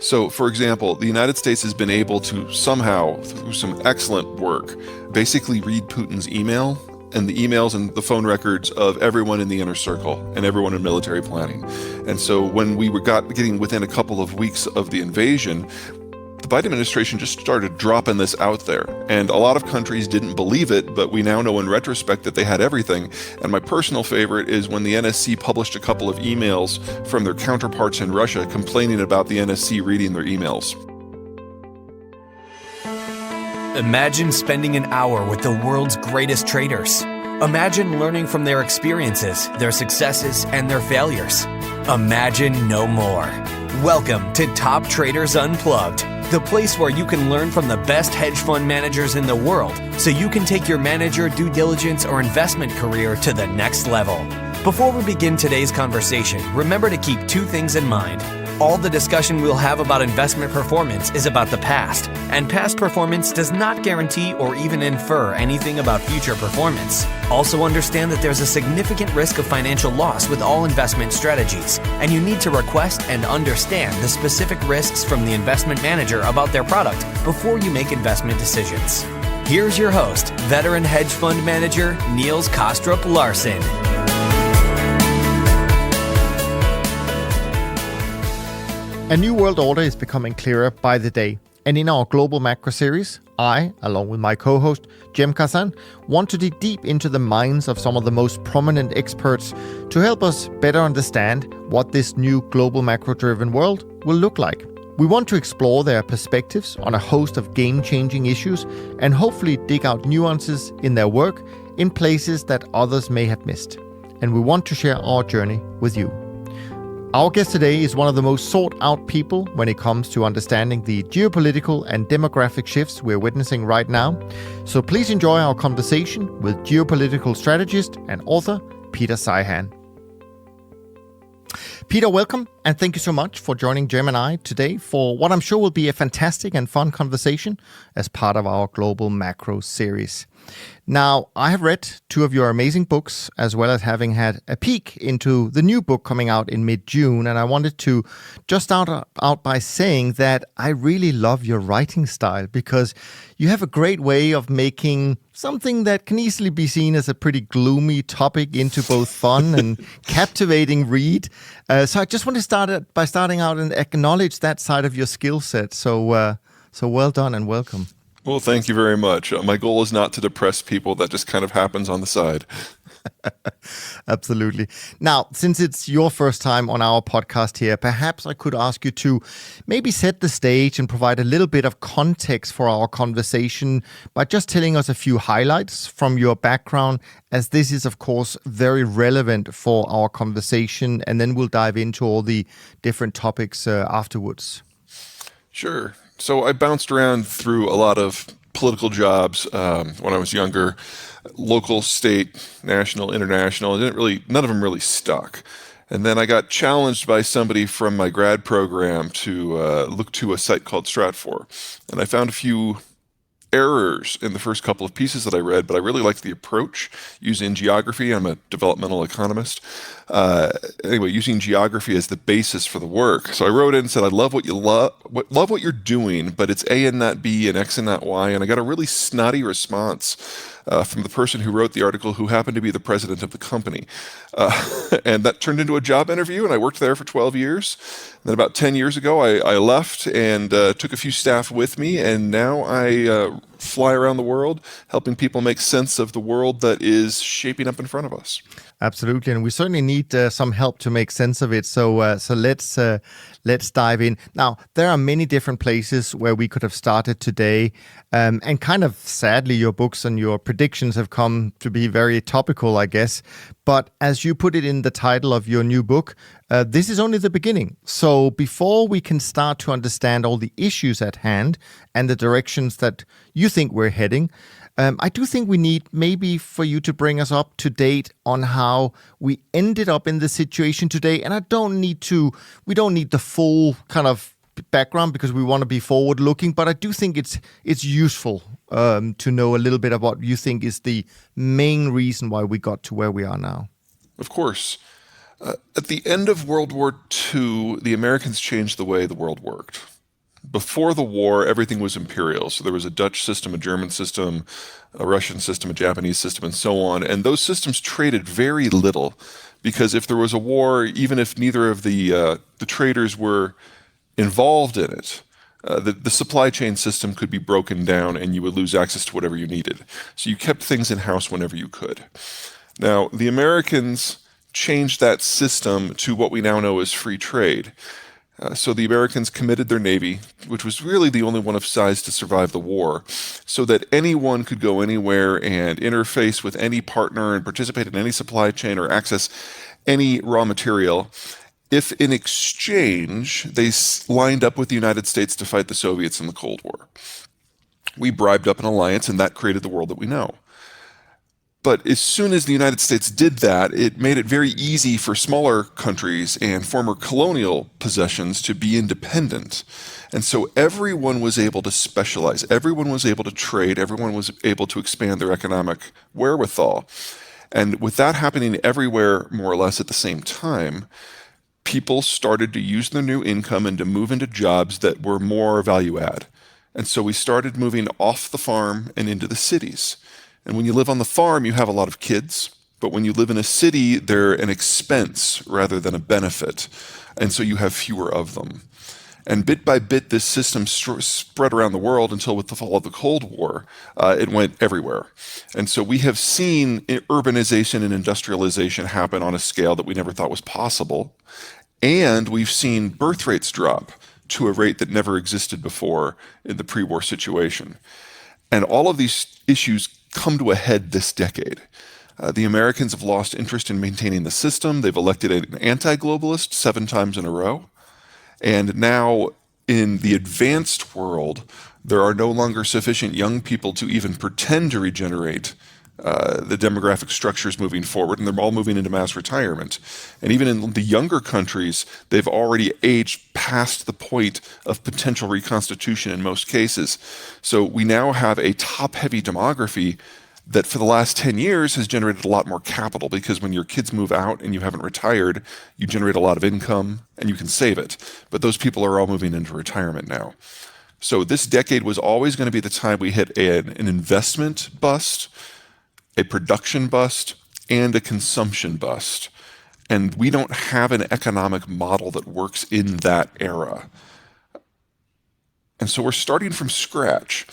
So, for example, the United States has been able to somehow, through some excellent work, basically read Putin's email and the emails and the phone records of everyone in the inner circle and everyone in military planning. And so when we were getting within a couple of weeks of the invasion, the Biden administration just started dropping this out there. And a lot of countries didn't believe it, but we now know in retrospect that they had everything. And my personal favorite is when the NSC published a couple of emails from their counterparts in Russia complaining about the NSC reading their emails. Imagine spending an hour with the world's greatest traders. Imagine learning from their experiences, their successes, and their failures. Imagine no more. Welcome to Top Traders Unplugged, the place where you can learn from the best hedge fund managers in the world so you can take your manager, due diligence, or investment career to the next level. Before we begin today's conversation, remember to keep two things in mind. All the discussion we'll have about investment performance is about the past, and past performance does not guarantee or even infer anything about future performance. Also understand that there's a significant risk of financial loss with all investment strategies, and you need to request and understand the specific risks from the investment manager about their product before you make investment decisions. Here's your host, veteran hedge fund manager Niels Kostrup Larsen. A new world order is becoming clearer by the day. And in our Global Macro series, I, along with my co-host Jem Kazan, want to dig deep into the minds of some of the most prominent experts to help us better understand what this new global macro-driven world will look like. We want to explore their perspectives on a host of game-changing issues and hopefully dig out nuances in their work in places that others may have missed. And we want to share our journey with you. Our guest today is one of the most sought-out people when it comes to understanding the geopolitical and demographic shifts we're witnessing right now. So please enjoy our conversation with geopolitical strategist and author Peter Zeihan. Peter, welcome, and thank you so much for joining Jem and I today for what I'm sure will be a fantastic and fun conversation as part of our Global Macro series. Now, I have read two of your amazing books, as well as having had a peek into the new book coming out in mid-June, and I wanted to just start out by saying that I really love your writing style because you have a great way of making something that can easily be seen as a pretty gloomy topic into both fun and captivating read. So I just want to start by starting out and acknowledge that side of your skill set. So well done and welcome. Well, thank you very much. My goal is not to depress people. That just kind of happens on the side. Absolutely. Now, since it's your first time on our podcast here, perhaps I could ask you to maybe set the stage and provide a little bit of context for our conversation by just telling us a few highlights from your background, as this is, of course, very relevant for our conversation. And then we'll dive into all the different topics afterwards. Sure. So I bounced around through a lot of political jobs when I was younger, local, state, national, international. None of them really stuck. And then I got challenged by somebody from my grad program to look to a site called Stratfor. And I found a few errors in the first couple of pieces that I read, but I really liked the approach using geography. I'm a developmental economist. Anyway, using geography as the basis for the work. So I wrote in and said, I love what you love what you're doing, but it's A and not B and X and not Y. And I got a really snotty response from the person who wrote the article, who happened to be the president of the company. And that turned into a job interview, and I worked there for 12 years. And then about 10 years ago, I left and took a few staff with me, and now I fly around the world helping people make sense of the world that is shaping up in front of us. Absolutely, and we certainly need some help to make sense of it. So let's dive in. Now, there are many different places where we could have started today, and kind of sadly, your books and your predictions have come to be very topical, I guess. But as you put it in the title of your new book, this is only the beginning. So before we can start to understand all the issues at hand and the directions that you think we're heading, I do think we need maybe for you to bring us up to date on how we ended up in the situation today. And we don't need the full kind of background because we want to be forward looking, but I do think it's useful to know a little bit about what you think is the main reason why we got to where we are now. Of course. At the end of World War II, the Americans changed the way the world worked. Before the war, everything was imperial. So there was a Dutch system, a German system, a Russian system, a Japanese system, and so on. And those systems traded very little because if there was a war, even if neither of the traders were involved in it, the supply chain system could be broken down and you would lose access to whatever you needed. So you kept things in-house whenever you could. Now, the Americans changed that system to what we now know as free trade. So the Americans committed their navy, which was really the only one of size to survive the war, so that anyone could go anywhere and interface with any partner and participate in any supply chain or access any raw material if in exchange they lined up with the United States to fight the Soviets in the Cold War. We bribed up an alliance, and that created the world that we know. But as soon as the United States did that, it made it very easy for smaller countries and former colonial possessions to be independent. And so everyone was able to specialize, everyone was able to trade, everyone was able to expand their economic wherewithal. And with that happening everywhere, more or less at the same time, people started to use their new income and to move into jobs that were more value add. And so we started moving off the farm and into the cities. And when you live on the farm, you have a lot of kids. But when you live in a city, they're an expense rather than a benefit. And so you have fewer of them. And bit by bit, this system spread around the world until with the fall of the Cold War, it went everywhere. And so we have seen urbanization and industrialization happen on a scale that we never thought was possible. And we've seen birth rates drop to a rate that never existed before in the pre-war situation. And all of these issues come to a head this decade. The Americans have lost interest in maintaining the system. They've elected an anti-globalist 7 times in a row. And now in the advanced world, there are no longer sufficient young people to even pretend to regenerate the demographic structures moving forward, and they're all moving into mass retirement. And even in the younger countries, they've already aged past the point of potential reconstitution in most cases. So we now have a top-heavy demography that for the last 10 years has generated a lot more capital, because when your kids move out and you haven't retired, you generate a lot of income and you can save it. But those people are all moving into retirement now. So this decade was always going to be the time we hit an investment bust, a production bust, and a consumption bust. And we don't have an economic model that works in that era. And so we're starting from scratch.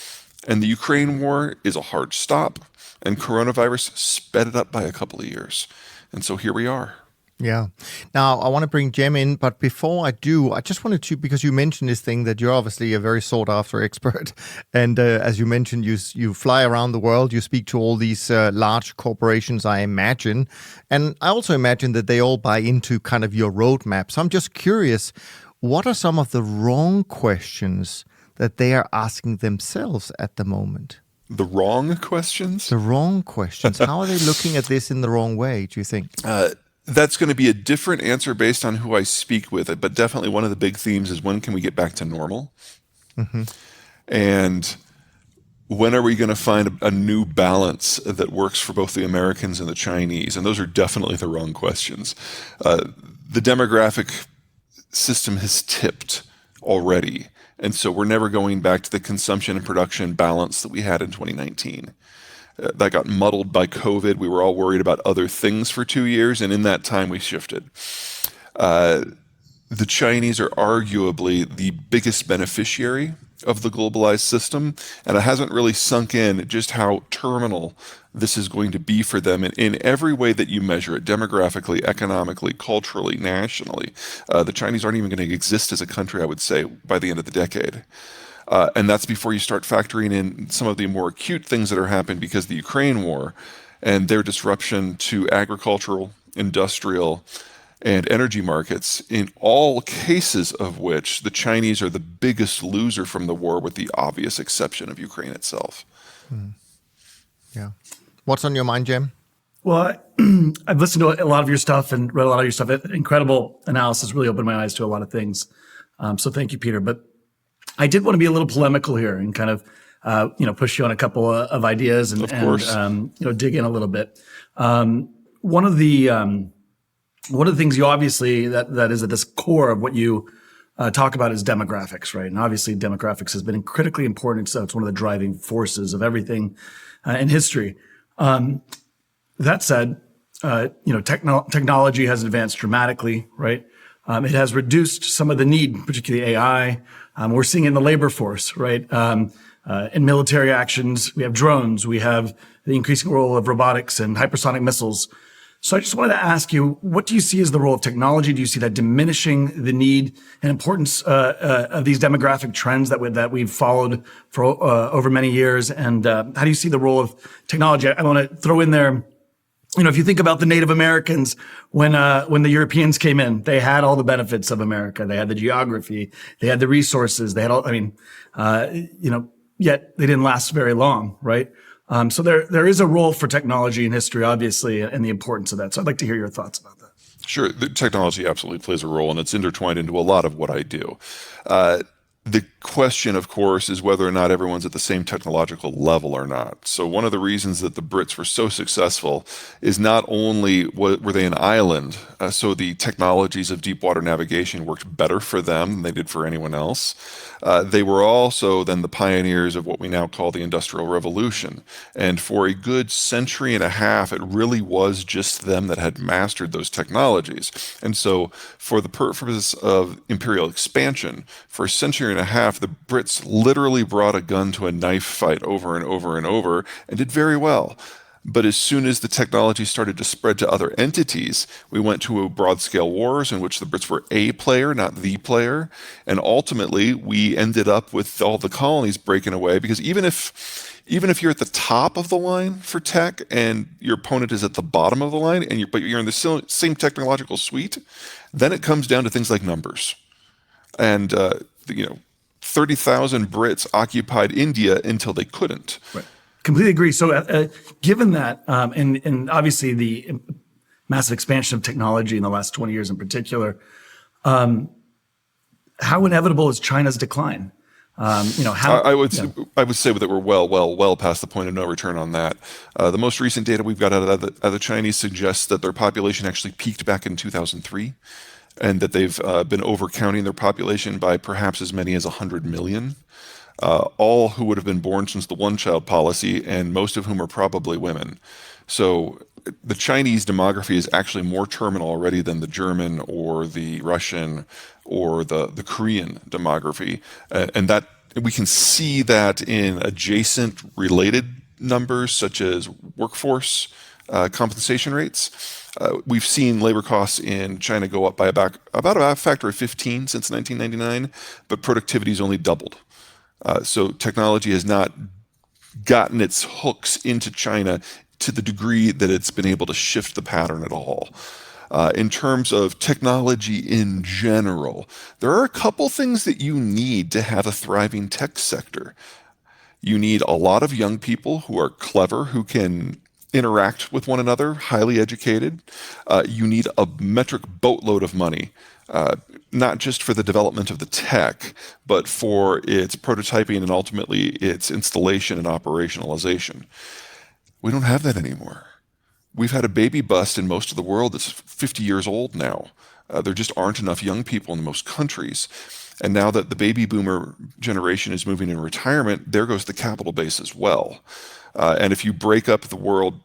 And the Ukraine war is a hard stop, and coronavirus sped it up by a couple of years. And so here we are. Yeah. Now, I want to bring Jem in, but before I do, I just wanted to, because you mentioned this thing that you're obviously a very sought-after expert. And as you mentioned, you fly around the world, you speak to all these large corporations, I imagine. And I also imagine that they all buy into kind of your roadmap. So I'm just curious, what are some of the wrong questions that they are asking themselves at the moment? The wrong questions? The wrong questions. How are they looking at this in the wrong way, do you think? That's going to be a different answer based on who I speak with. But definitely one of the big themes is, when can we get back to normal? Mm-hmm. And when are we going to find a new balance that works for both the Americans and the Chinese? And those are definitely the wrong questions. The demographic system has tipped already. And so we're never going back to the consumption and production balance that we had in 2019. That got muddled by COVID. We were all worried about other things for 2 years, and in that time we shifted. The Chinese are arguably the biggest beneficiary of the globalized system, and it hasn't really sunk in just how terminal this is going to be for them in every way that you measure it: demographically, economically, culturally, nationally. The Chinese aren't even going to exist as a country, I would say, by the end of the decade. And that's before you start factoring in some of the more acute things that are happening because of the Ukraine war and their disruption to agricultural, industrial, and energy markets, in all cases of which the Chinese are the biggest loser from the war, with the obvious exception of Ukraine itself. Yeah. What's on your mind, Jem? Well, I've listened to a lot of your stuff and read a lot of your stuff. Incredible analysis, really opened my eyes to a lot of things. So thank you, Peter. But I did want to be a little polemical here and kind of, push you on a couple of ideas and, of course. Dig in a little bit. One of the things you obviously that is at this core of what you talk about is demographics, right? And obviously demographics has been critically important. So it's one of the driving forces of everything in history. That said, technology has advanced dramatically, right? It has reduced some of the need, particularly AI. We're seeing it in the labor force, right? In military actions, we have drones, we have the increasing role of robotics and hypersonic missiles. So I just wanted to ask you, what do you see as the role of technology? Do you see that diminishing the need and importance of these demographic trends that we've followed for over many years? And how do you see the role of technology? I want to throw in there, if you think about the Native Americans, when the Europeans came in, they had all the benefits of America. They had the geography, they had the resources, they had all, yet they didn't last very long, right? So there is a role for technology in history, obviously, and the importance of that. So I'd like to hear your thoughts about that. Sure, the technology absolutely plays a role, and it's intertwined into a lot of what I do. The question, of course, is whether or not everyone's at the same technological level or not. So one of the reasons that the Brits were so successful is not only were they an island, so the technologies of deep water navigation worked better for them than they did for anyone else. They were also then the pioneers of what we now call the Industrial Revolution. And for a good century and a half, it really was just them that had mastered those technologies. And so for the purpose of imperial expansion, for a century and a half, the Brits literally brought a gun to a knife fight over and over and over and did very well. But as soon as the technology started to spread to other entities, we went to broad-scale wars in which the Brits were a player, not the player. And ultimately, we ended up with all the colonies breaking away, because even if you're at the top of the line for tech and your opponent is at the bottom of the line, but you're in the same technological suite, then it comes down to things like numbers. And 30,000 Brits occupied India until they couldn't. Right. Completely agree. So given that, and obviously the massive expansion of technology in the last 20 years in particular, how inevitable is China's decline? I would say that we're well past the point of no return on that. The most recent data we've got out of the Chinese suggests that their population actually peaked back in 2003. And that they've been overcounting their population by perhaps as many as 100 million, all who would have been born since the one-child policy, and most of whom are probably women. So the Chinese demography is actually more terminal already than the German or the Russian or the Korean demography. And that we can see that in adjacent related numbers such as workforce compensation rates. We've seen labor costs in China go up by about a factor of 15 since 1999, but productivity's only doubled. So technology has not gotten its hooks into China to the degree that it's been able to shift the pattern at all. In terms of technology in general, there are a couple things that you need to have a thriving tech sector. You need a lot of young people who are clever, who can interact with one another, highly educated. You need a metric boatload of money, not just for the development of the tech, but for its prototyping and ultimately its installation and operationalization. We don't have that anymore. We've had a baby bust in most of the world that's 50 years old now. There just aren't enough young people in most countries. And now that the baby boomer generation is moving in retirement, there goes the capital base as well. And if you break up the world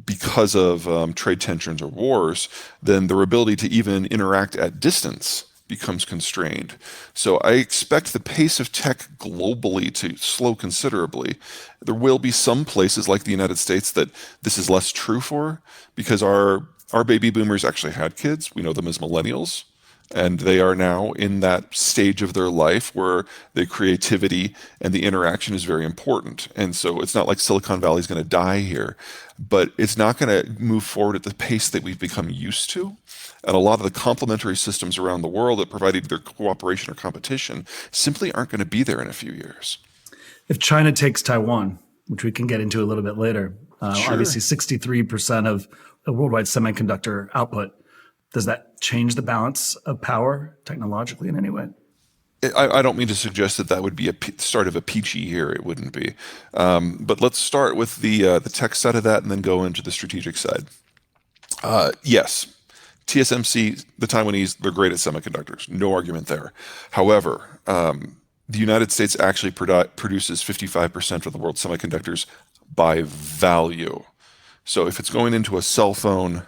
because of trade tensions or wars, then their ability to even interact at distance becomes constrained. So I expect the pace of tech globally to slow considerably. There will be some places like the United States that this is less true for, because our baby boomers actually had kids. We know them as millennials. And they are now in that stage of their life where the creativity and the interaction is very important. And so it's not like Silicon Valley is going to die here, but it's not going to move forward at the pace that we've become used to. And a lot of the complementary systems around the world that provide either cooperation or competition simply aren't going to be there in a few years. If China takes Taiwan, which we can get into a little bit later, Sure. Obviously 63% of the worldwide semiconductor output, does that change the balance of power technologically in any way? I don't mean to suggest that would be a start of a peachy year. It wouldn't be. But let's start with the tech side of that and then go into the strategic side. Yes, TSMC, the Taiwanese, they're great at semiconductors. No argument there. However, the United States actually produces 55% of the world's semiconductors by value. So if it's going into a cell phone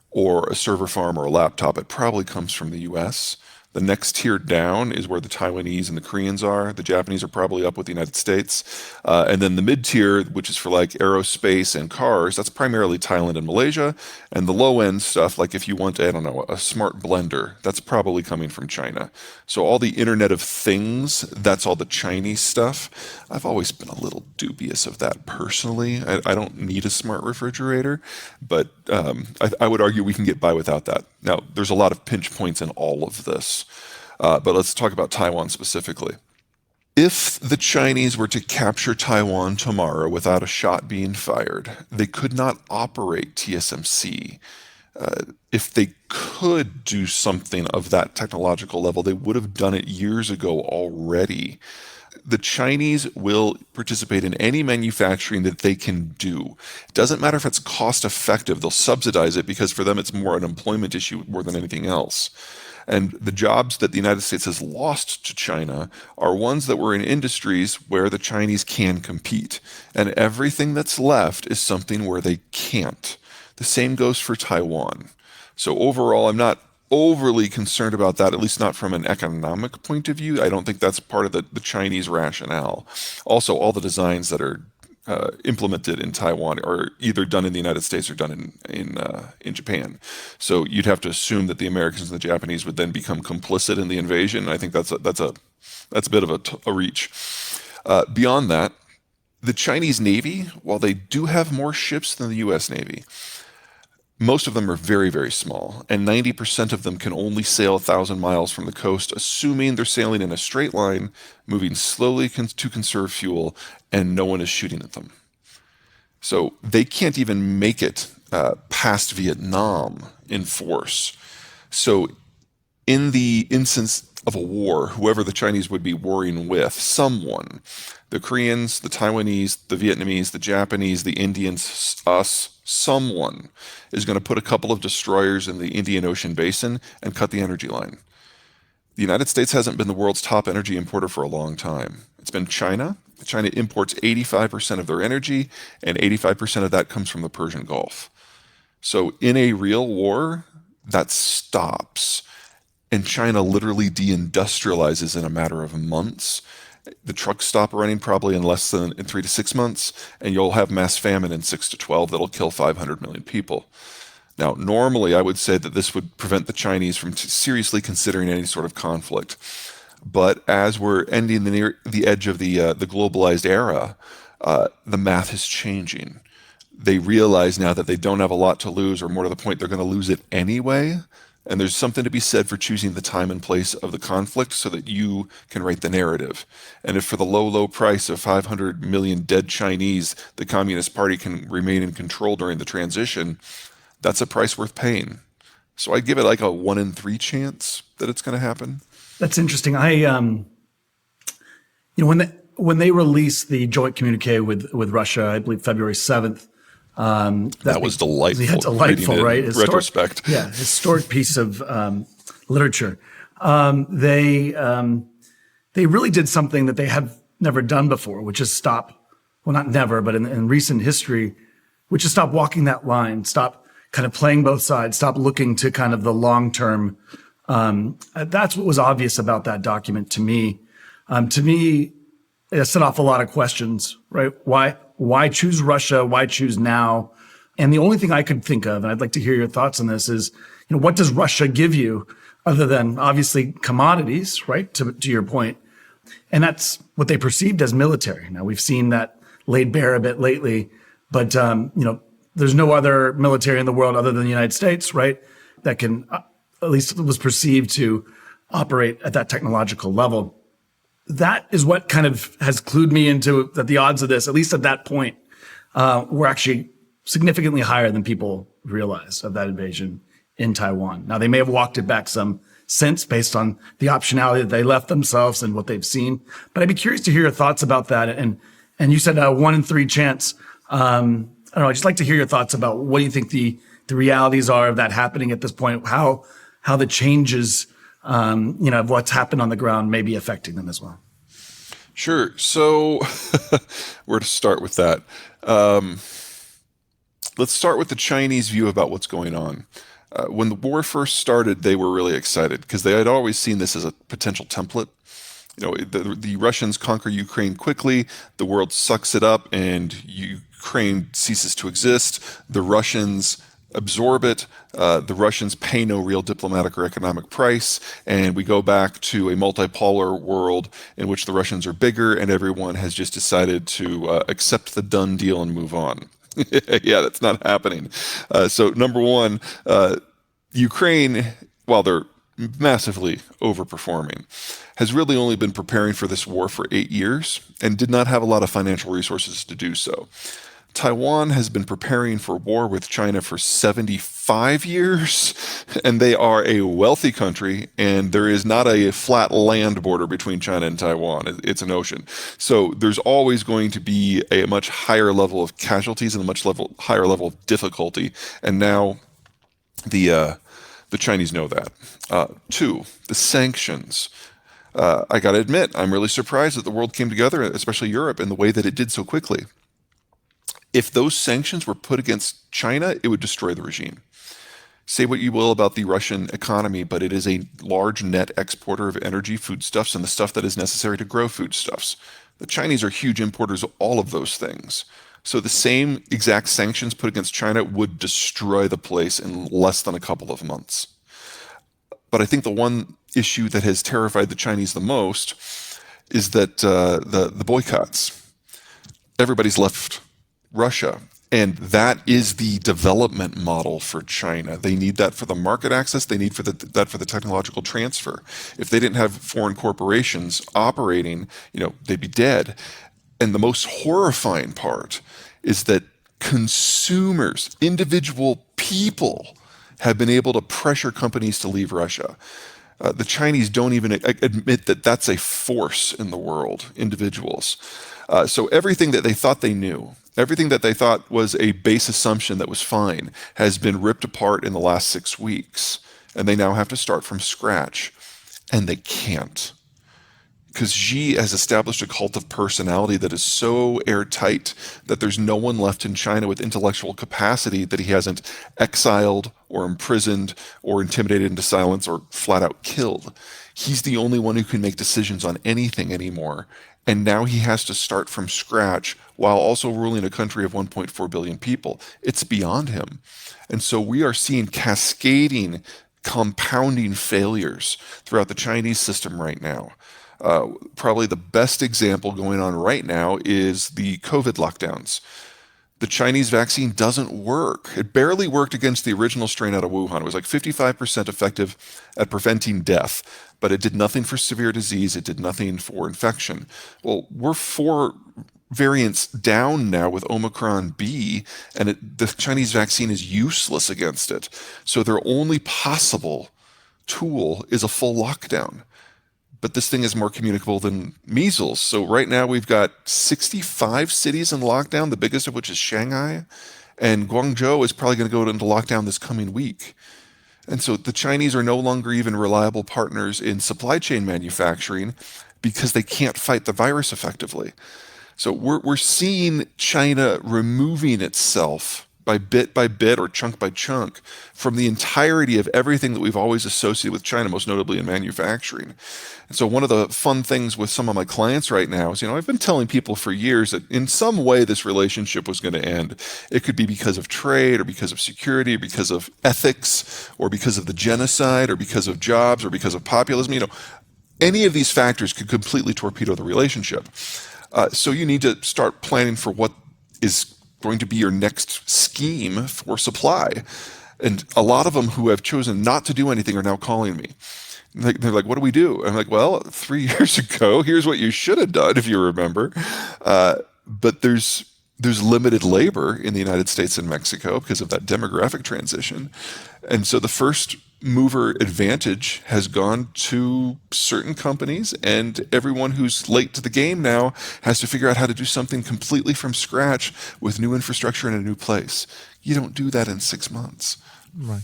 or a server farm or a laptop, it probably comes from the US. The next tier down is where the Taiwanese and the Koreans are. The Japanese are probably up with the United States. And then the mid-tier, which is for like aerospace and cars, that's primarily Thailand and Malaysia. And the low-end stuff, like if you want, I don't know, a smart blender, that's probably coming from China. So all the Internet of Things, that's all the Chinese stuff. I've always been a little dubious of that personally. I don't need a smart refrigerator, but I would argue we can get by without that. Now, there's a lot of pinch points in all of this. But let's talk about Taiwan specifically. If the Chinese were to capture Taiwan tomorrow without a shot being fired, they could not operate TSMC. If they could do something of that technological level, they would have done it years ago already. The Chinese will participate in any manufacturing that they can do. It doesn't matter if it's cost effective. They'll subsidize it because for them it's more an employment issue more than anything else. And the jobs that the United States has lost to China are ones that were in industries where the Chinese can compete. And everything that's left is something where they can't. The same goes for Taiwan. So overall, I'm not overly concerned about that, at least not from an economic point of view. I don't think that's part of the Chinese rationale. Also, all the designs that are implemented in Taiwan are either done in the United States or done in Japan. So you'd have to assume that the Americans and the Japanese would then become complicit in the invasion. And I think that's a bit of a reach. Beyond that, the Chinese Navy, while they do have more ships than the U.S. Navy, most of them are very, very small, and 90% of them can only sail 1,000 miles from the coast, assuming they're sailing in a straight line, moving slowly to conserve fuel, and no one is shooting at them. So they can't even make it past Vietnam in force. So in the instance of a war, whoever the Chinese would be warring with, someone, the Koreans, the Taiwanese, the Vietnamese, the Japanese, the Indians, us, someone is going to put a couple of destroyers in the Indian Ocean basin and cut the energy line. The United States hasn't been the world's top energy importer for a long time. It's been China. China imports 85% of their energy, and 85% of that comes from the Persian Gulf. So in a real war, that stops. And China literally deindustrializes in a matter of months. The trucks stop running probably in less than 3 to 6 months, and you'll have mass famine in 6 to 12 that'll kill 500 million people. Now, normally I would say that this would prevent the Chinese from seriously considering any sort of conflict. But as we're ending the edge of the globalized era, the math is changing. They realize now that they don't have a lot to lose, or more to the point, they're going to lose it anyway. And there's something to be said for choosing the time and place of the conflict so that you can write the narrative. And if for the low, low price of 500 million dead Chinese, the Communist Party can remain in control during the transition, that's a price worth paying. So I'd give it like a 1 in 3 chance that it's going to happen. That's interesting. When they released the joint communique with Russia, I believe February 7th, that was delightful. Yeah, delightful, right? Retrospect. Yeah, historic piece of literature. They really did something that they have never done before, which is stop. Well, not never, but in recent history, which is stop walking that line, stop kind of playing both sides, stop looking to kind of the long term. That's what was obvious about that document to me. It set off a lot of questions, right? Why choose Russia? Why choose now? And the only thing I could think of, and I'd like to hear your thoughts on this, is, what does Russia give you other than obviously commodities, right? To your point. And that's what they perceived as military. Now we've seen that laid bare a bit lately, but, there's no other military in the world other than the United States, right? That can, at least was perceived to operate at that technological level. That is what kind of has clued me into that the odds of this, at least at that point, were actually significantly higher than people realize of that invasion in Taiwan. Now, they may have walked it back some since based on the optionality that they left themselves and what they've seen. But I'd be curious to hear your thoughts about that. And you said a 1 in 3 chance. I don't know. I'd just like to hear your thoughts about what do you think the the realities are of that happening at this point, how the changes, of what's happened on the ground may be affecting them as well. Sure. So where to start with that? Let's start with the Chinese view about what's going on. When the war first started, they were really excited because they had always seen this as a potential template. The Russians conquer Ukraine quickly, the world sucks it up, and Ukraine ceases to exist. The Russians absorb it. The Russians pay no real diplomatic or economic price, and we go back to a multipolar world in which the Russians are bigger, and everyone has just decided to accept the done deal and move on. Yeah, that's not happening. So number one, Ukraine, while they're massively overperforming, has really only been preparing for this war for 8 years and did not have a lot of financial resources to do so. Taiwan has been preparing for war with China for 75 years, and they are a wealthy country, and there is not a flat land border between China and Taiwan. It's an ocean. So there's always going to be a much higher level of casualties and a much higher level of difficulty, and now the Chinese know that. Two, the sanctions. I got to admit, I'm really surprised that the world came together, especially Europe, in the way that it did so quickly. If those sanctions were put against China, it would destroy the regime. Say what you will about the Russian economy, but it is a large net exporter of energy, foodstuffs, and the stuff that is necessary to grow foodstuffs. The Chinese are huge importers of all of those things. So the same exact sanctions put against China would destroy the place in less than a couple of months. But I think the one issue that has terrified the Chinese the most is that the boycotts. Everybody's left Russia, and that is the development model for China. They need that for the market access. They need that for the technological transfer. If they didn't have foreign corporations operating, they'd be dead. And the most horrifying part is that consumers, individual people, have been able to pressure companies to leave Russia. The Chinese don't even admit that that's a force in the world, individuals. So everything that they thought they knew, everything that they thought was a base assumption that was fine, has been ripped apart in the last 6 weeks. And they now have to start from scratch. And they can't. Because Xi has established a cult of personality that is so airtight that there's no one left in China with intellectual capacity that he hasn't exiled or imprisoned or intimidated into silence or flat out killed. He's the only one who can make decisions on anything anymore. And now he has to start from scratch while also ruling a country of 1.4 billion people. It's beyond him. And so we are seeing cascading, compounding failures throughout the Chinese system right now. Probably the best example going on right now is the COVID lockdowns. The Chinese vaccine doesn't work. It barely worked against the original strain out of Wuhan. It was like 55% effective at preventing death, but it did nothing for severe disease. It did nothing for infection. Well, we're 4 variants down now with Omicron B, and the Chinese vaccine is useless against it. So their only possible tool is a full lockdown. But this thing is more communicable than measles. So right now we've got 65 cities in lockdown, the biggest of which is Shanghai. And Guangzhou is probably going to go into lockdown this coming week. And so the Chinese are no longer even reliable partners in supply chain manufacturing because they can't fight the virus effectively. So we're seeing China removing itself by bit or chunk by chunk from the entirety of everything that we've always associated with China, most notably in manufacturing. And so one of the fun things with some of my clients right now is, I've been telling people for years that in some way this relationship was going to end. It could be because of trade or because of security or because of ethics or because of the genocide or because of jobs or because of populism. Any of these factors could completely torpedo the relationship. So you need to start planning for what is going to be your next scheme for supply. And a lot of them who have chosen not to do anything are now calling me. They're like, what do we do? I'm like, well, 3 years ago, here's what you should have done, if you remember. But there's limited labor in the United States and Mexico because of that demographic transition. And so the first mover advantage has gone to certain companies, and everyone who's late to the game now has to figure out how to do something completely from scratch with new infrastructure in a new place. You don't do that in 6 months. Right.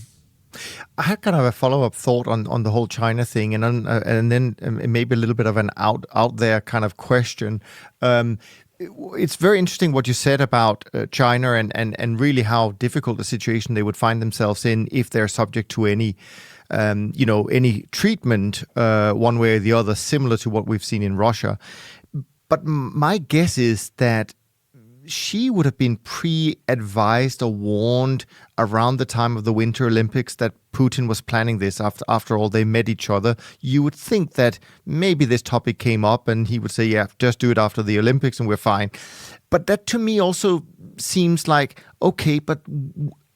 I had kind of a follow-up thought on the whole China thing, and then maybe a little bit of an out there kind of question. It's very interesting what you said about China and really how difficult a situation they would find themselves in if they're subject to any any treatment one way or the other, similar to what we've seen in Russia. But my guess is that she would have been pre-advised or warned around the time of the Winter Olympics that Putin was planning this. After all, they met each other. You would think that maybe this topic came up and he would say, yeah, just do it after the Olympics and we're fine. But that to me also seems like, okay, but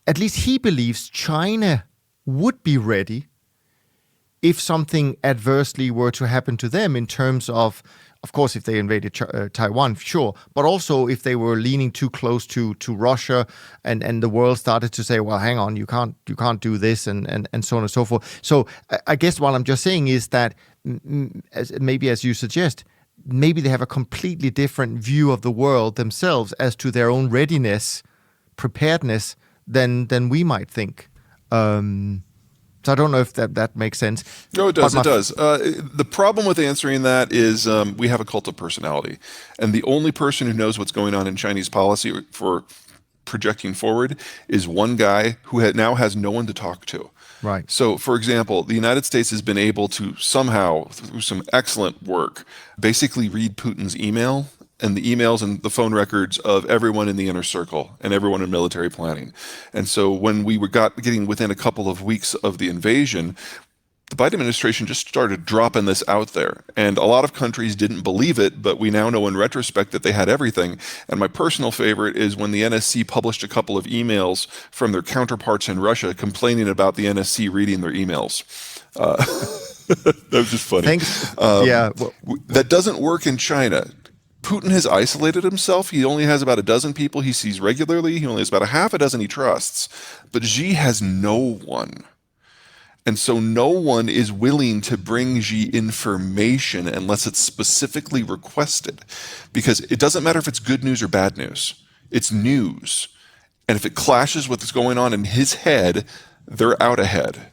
at least he believes China would be ready if something adversely were to happen to them in terms of course, if they invaded Taiwan, sure, but also if they were leaning too close to Russia, and the world started to say, well, hang on, you can't do this, and so on and so forth. So I guess what I'm just saying is that as you suggest, maybe they have a completely different view of the world themselves as to their own readiness, preparedness than we might think. So I don't know if that makes sense. No, it does. It does. The problem with answering that is we have a cult of personality. And the only person who knows what's going on in Chinese policy for projecting forward is one guy who now has no one to talk to. Right. So, for example, the United States has been able to somehow, through some excellent work, basically read Putin's email and the emails and the phone records of everyone in the inner circle and everyone in military planning. And so when we were getting within a couple of weeks of the invasion, the Biden administration just started dropping this out there. And a lot of countries didn't believe it, but we now know in retrospect that they had everything. And my personal favorite is when the NSC published a couple of emails from their counterparts in Russia complaining about the NSC reading their emails. That was just funny. Thanks. Yeah. That doesn't work in China. Putin has isolated himself. He only has about a dozen people he sees regularly. He only has about a half a dozen he trusts. But Xi has no one. And so no one is willing to bring Xi information unless it's specifically requested. Because it doesn't matter if it's good news or bad news. It's news. And if it clashes with what's going on in his head, they're out ahead.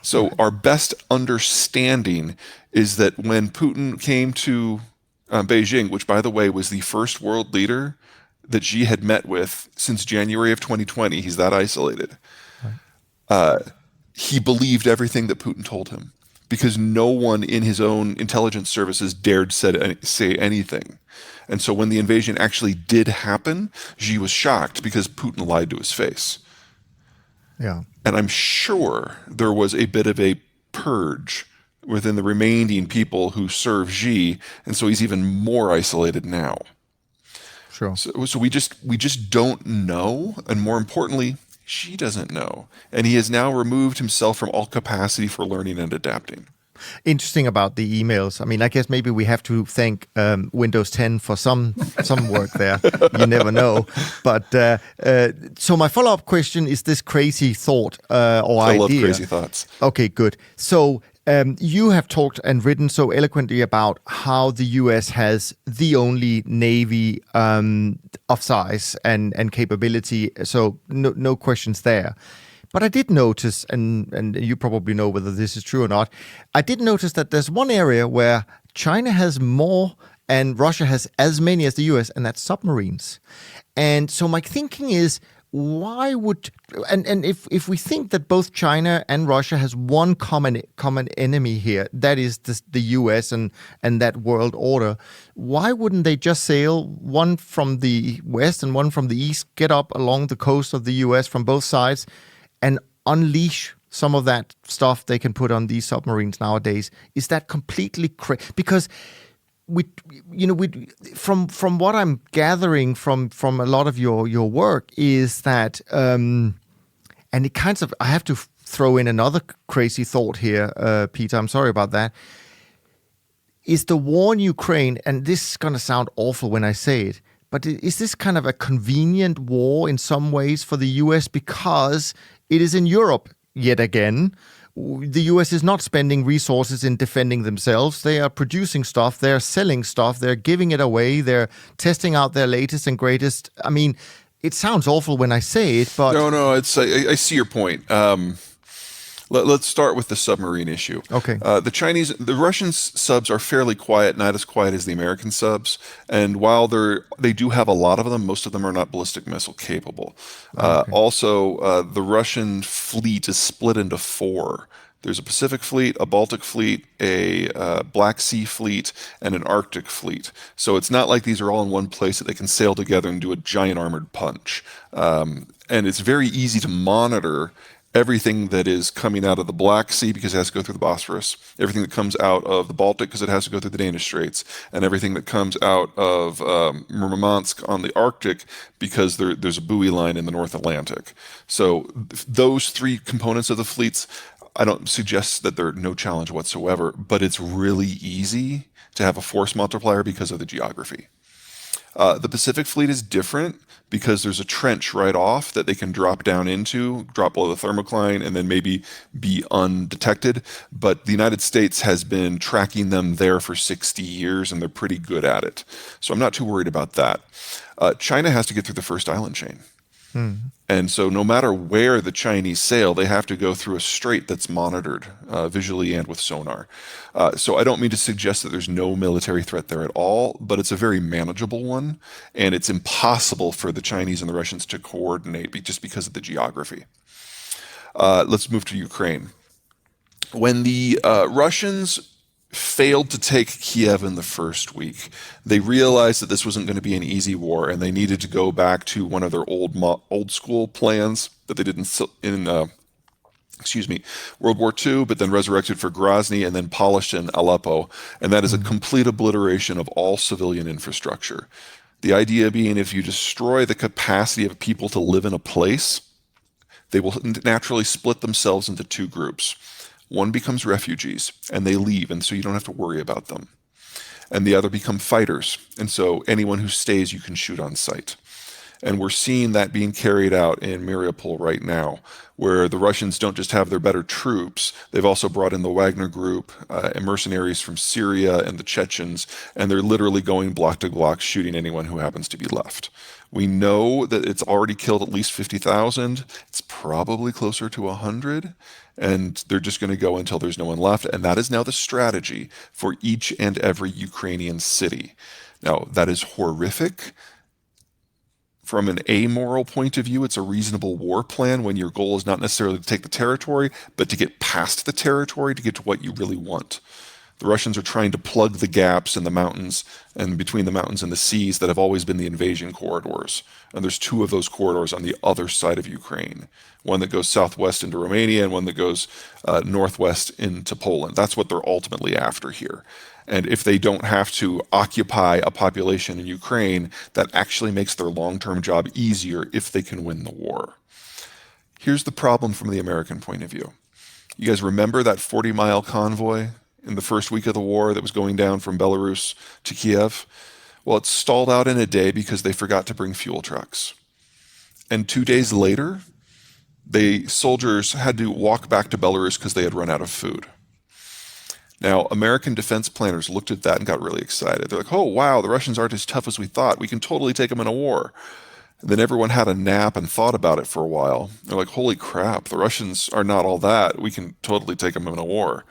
So our best understanding is that when Putin came to Beijing, which, by the way, was the first world leader that Xi had met with since January of 2020. He's that isolated. Right. He believed everything that Putin told him because no one in his own intelligence services dared say anything. And so when the invasion actually did happen, Xi was shocked because Putin lied to his face. Yeah. And I'm sure there was a bit of a purge within the remaining people who serve Xi, and so he's even more isolated now. Sure. So we just don't know, and more importantly, Xi doesn't know, and he has now removed himself from all capacity for learning and adapting. Interesting about the emails. I mean, I guess maybe we have to thank Windows 10 for some work there. You never know. But so my follow-up question is this crazy thought or idea. I love crazy thoughts. Okay, good. So you have talked and written so eloquently about how the U.S. has the only Navy of size and capability, so no questions there. But I did notice, and you probably know whether this is true or not, I did notice that there's one area where China has more and Russia has as many as the U.S., and that's submarines. And so my thinking is, why would and if we think that both China and Russia has one common enemy here, that is the US and that world order, why wouldn't they just sail one from the west and one from the east, get up along the coast of the US from both sides, and unleash some of that stuff they can put on these submarines nowadays? Is that completely crazy? Because from what I'm gathering from a lot of your work is that, and it kind of, I have to throw in another crazy thought here, Peter, I'm sorry about that, is the war in Ukraine, and this is going to sound awful when I say it, but is this kind of a convenient war in some ways for the US because it is in Europe? yet again. The US is not spending resources in defending themselves. They are producing stuff, they're selling stuff, they're giving it away, they're testing out their latest and greatest. I mean, it sounds awful when I say it, but No, I see your point. Let's start with the submarine issue. Okay. The Russian subs are fairly quiet, not as quiet as the American subs. And while they do have a lot of them, most of them are not ballistic missile capable. Also, the Russian fleet is split into four. There's a Pacific fleet, a Baltic fleet, a Black Sea fleet, and an Arctic fleet. So it's not like these are all in one place that they can sail together and do a giant armored punch. And it's very easy to monitor everything that is coming out of the Black Sea because it has to go through the Bosphorus, everything that comes out of the Baltic because it has to go through the Danish Straits, and everything that comes out of Murmansk on the Arctic because there's a buoy line in the North Atlantic. So those three components of the fleets, I don't suggest that they're no challenge whatsoever, but it's really easy to have a force multiplier because of the geography. The Pacific Fleet is different because there's a trench right off that they can drop down into, drop below the thermocline, and then maybe be undetected. But the United States has been tracking them there for 60 years, and they're pretty good at it. So I'm not too worried about that. China has to get through the first island chain. And so no matter where the Chinese sail, they have to go through a strait that's monitored visually and with sonar. So I don't mean to suggest that there's no military threat there at all, but it's a very manageable one, and it's impossible for the Chinese and the Russians to coordinate just because of the geography. Let's move to Ukraine. When the Russians failed to take Kiev in the first week, they realized that this wasn't going to be an easy war, and they needed to go back to one of their old school plans that they did in World War II, but then resurrected for Grozny and then polished in Aleppo, and that is a complete obliteration of all civilian infrastructure. The idea being if you destroy the capacity of people to live in a place, they will naturally split themselves into two groups. One becomes refugees, and they leave, and so you don't have to worry about them. And the other become fighters, and so anyone who stays you can shoot on sight. And we're seeing that being carried out in Mariupol right now, where the Russians don't just have their better troops, they've also brought in the Wagner Group, and mercenaries from Syria and the Chechens, and they're literally going block to block, shooting anyone who happens to be left. We know that it's already killed at least 50,000. It's probably closer to 100, and they're just going to go until there's no one left. And that is now the strategy for each and every Ukrainian city. Now, that is horrific. From an amoral point of view, it's a reasonable war plan when your goal is not necessarily to take the territory, but to get past the territory to get to what you really want. The Russians are trying to plug the gaps in the mountains and between the mountains and the seas that have always been the invasion corridors. And there's two of those corridors on the other side of Ukraine. One that goes southwest into Romania and one that goes northwest into Poland. That's what they're ultimately after here. And if they don't have to occupy a population in Ukraine, that actually makes their long-term job easier if they can win the war. Here's the problem from the American point of view. You guys remember that 40-mile convoy in the first week of the war that was going down from Belarus to Kiev? Well, it stalled out in a day because they forgot to bring fuel trucks. And 2 days later, soldiers had to walk back to Belarus because they had run out of food. Now, American defense planners looked at that and got really excited. They're like, oh, wow, the Russians aren't as tough as we thought. We can totally take them in a war. And then everyone had a nap and thought about it for a while. They're like, holy crap, the Russians are not all that. We can totally take them in a war.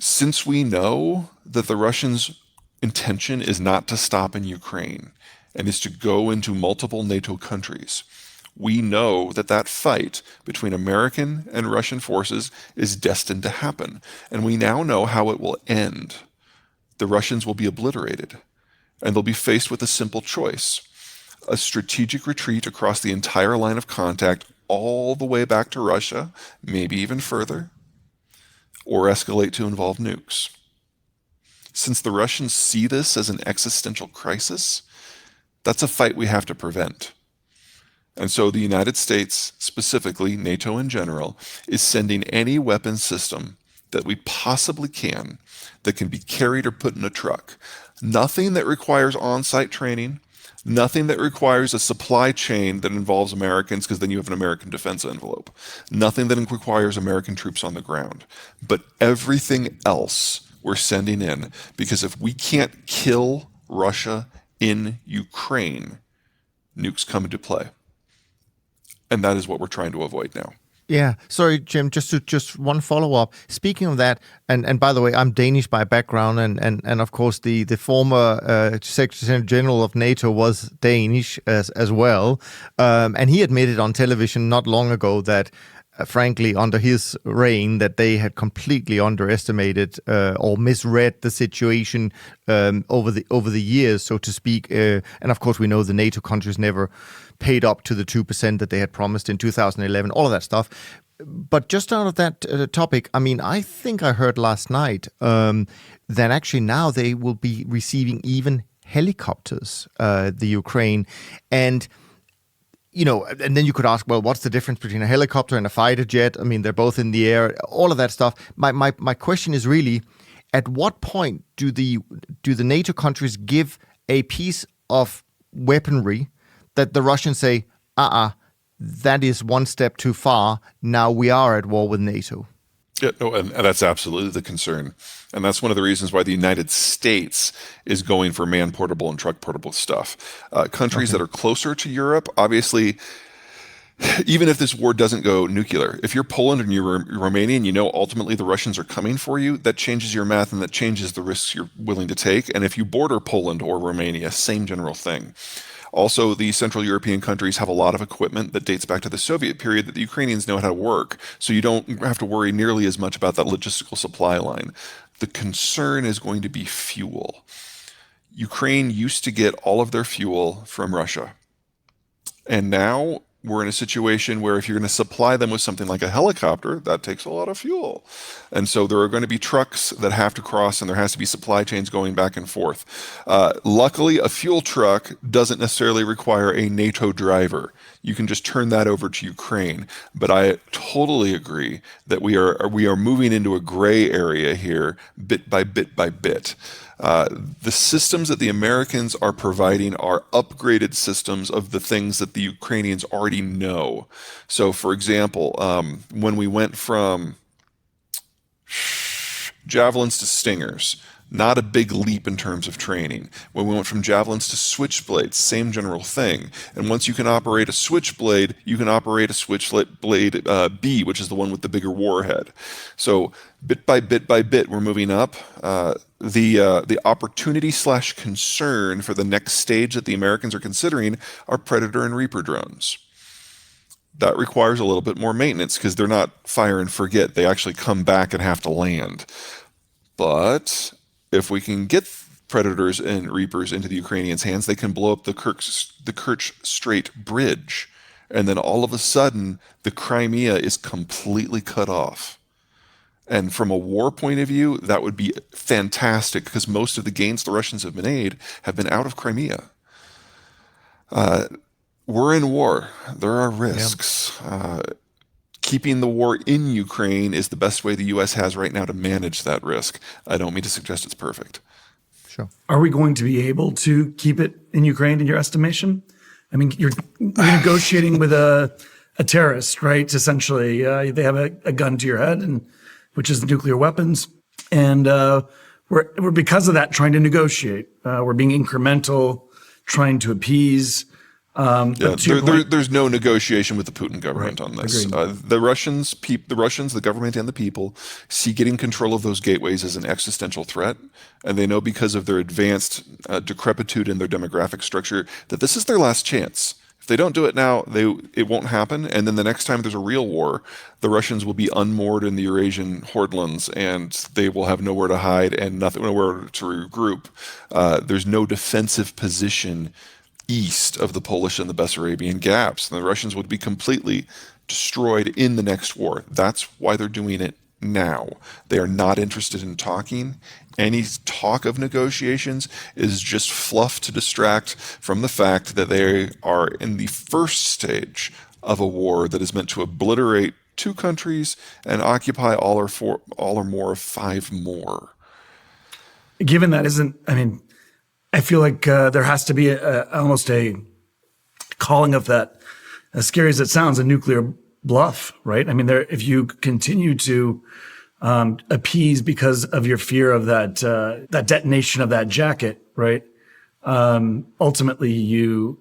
Since we know that the Russians' intention is not to stop in Ukraine and is to go into multiple NATO countries, we know that that fight between American and Russian forces is destined to happen. And we now know how it will end. The Russians will be obliterated, and they'll be faced with a simple choice: a strategic retreat across the entire line of contact all the way back to Russia, maybe even further, or escalate to involve nukes. Since the Russians see this as an existential crisis, that's a fight we have to prevent. And so the United States, specifically NATO in general, is sending any weapon system that we possibly can that can be carried or put in a truck. Nothing that requires on-site training, Nothing that requires a supply chain that involves Americans, because then you have an American defense envelope. Nothing that requires American troops on the ground. But everything else we're sending in, because if we can't kill Russia in Ukraine, nukes come into play. And that is what we're trying to avoid now. Yeah, sorry, Jim. Just one follow up. Speaking of that, and by the way, I'm Danish by background, and of course the former Secretary General of NATO was Danish as well, and he admitted on television not long ago that. Frankly, under his reign, that they had completely underestimated or misread the situation over the years, so to speak. And of course, we know the NATO countries never paid up to the 2% that they had promised in 2011. All of that stuff. But just out of that topic, I mean, I think I heard last night that actually now they will be receiving even helicopters, the Ukraine, and. You know, and then you could ask, well, what's the difference between a helicopter and a fighter jet? I mean, they're both in the air, all of that stuff. My question is really, at what point do the NATO countries give a piece of weaponry that the Russians say, that is one step too far. Now we are at war with NATO. Yeah, no, and that's absolutely the concern. And that's one of the reasons why the United States is going for man-portable and truck-portable stuff. Countries that are closer to Europe, obviously, even if this war doesn't go nuclear, if you're Poland and you're Romania and you know ultimately the Russians are coming for you, that changes your math and that changes the risks you're willing to take. And if you border Poland or Romania, same general thing. Also, the Central European countries have a lot of equipment that dates back to the Soviet period that the Ukrainians know how to work, so you don't have to worry nearly as much about that logistical supply line. The concern is going to be fuel. Ukraine used to get all of their fuel from Russia, and now we're in a situation where if you're going to supply them with something like a helicopter, that takes a lot of fuel. And so there are going to be trucks that have to cross, and there has to be supply chains going back and forth. Luckily, a fuel truck doesn't necessarily require a NATO driver. You can just turn that over to Ukraine. But I totally agree that we are moving into a gray area here, bit by bit by bit. The systems that the Americans are providing are upgraded systems of the things that the Ukrainians already know. So, for example, when we went from javelins to stingers, not a big leap in terms of training. When we went from javelins to switchblades, same general thing. And once you can operate a switchblade, you can operate a switchblade B, which is the one with the bigger warhead. So bit by bit, we're moving up. The opportunity / concern for the next stage that the Americans are considering are Predator and Reaper drones. That requires a little bit more maintenance because they're not fire and forget. They actually come back and have to land. But if we can get Predators and Reapers into the Ukrainians' hands, they can blow up the Kerch Strait Bridge. And then all of a sudden, the Crimea is completely cut off. And from a war point of view, that would be fantastic because most of the gains the Russians have made have been out of Crimea. We're in war. There are risks. Keeping the war in Ukraine is the best way the U.S. has right now to manage that risk. I don't mean to suggest it's perfect. Sure. Are we going to be able to keep it in Ukraine, in your estimation? I mean, you're negotiating with a terrorist, right? Essentially, they have a gun to your head, and which is nuclear weapons. And we're because of that trying to negotiate. We're being incremental, trying to appease. There's no negotiation with the Putin government on this. The Russians, the government and the people see getting control of those gateways as an existential threat. And they know because of their advanced decrepitude in their demographic structure that this is their last chance. If they don't do it now, it won't happen. And then the next time there's a real war, the Russians will be unmoored in the Eurasian hordelands and they will have nowhere to hide and nowhere to regroup. There's no defensive position east of the Polish and the Bessarabian gaps. And the Russians would be completely destroyed in the next war. That's why they're doing it now. They are not interested in talking. Any talk of negotiations is just fluff to distract from the fact that they are in the first stage of a war that is meant to obliterate 2 countries and occupy all or more of 5 more. Given that isn't, I mean, I feel like there has to be almost a calling of that, as scary as it sounds, a nuclear bluff, right? I mean, if you continue to appease because of your fear of that detonation of that jacket, right? Ultimately, you're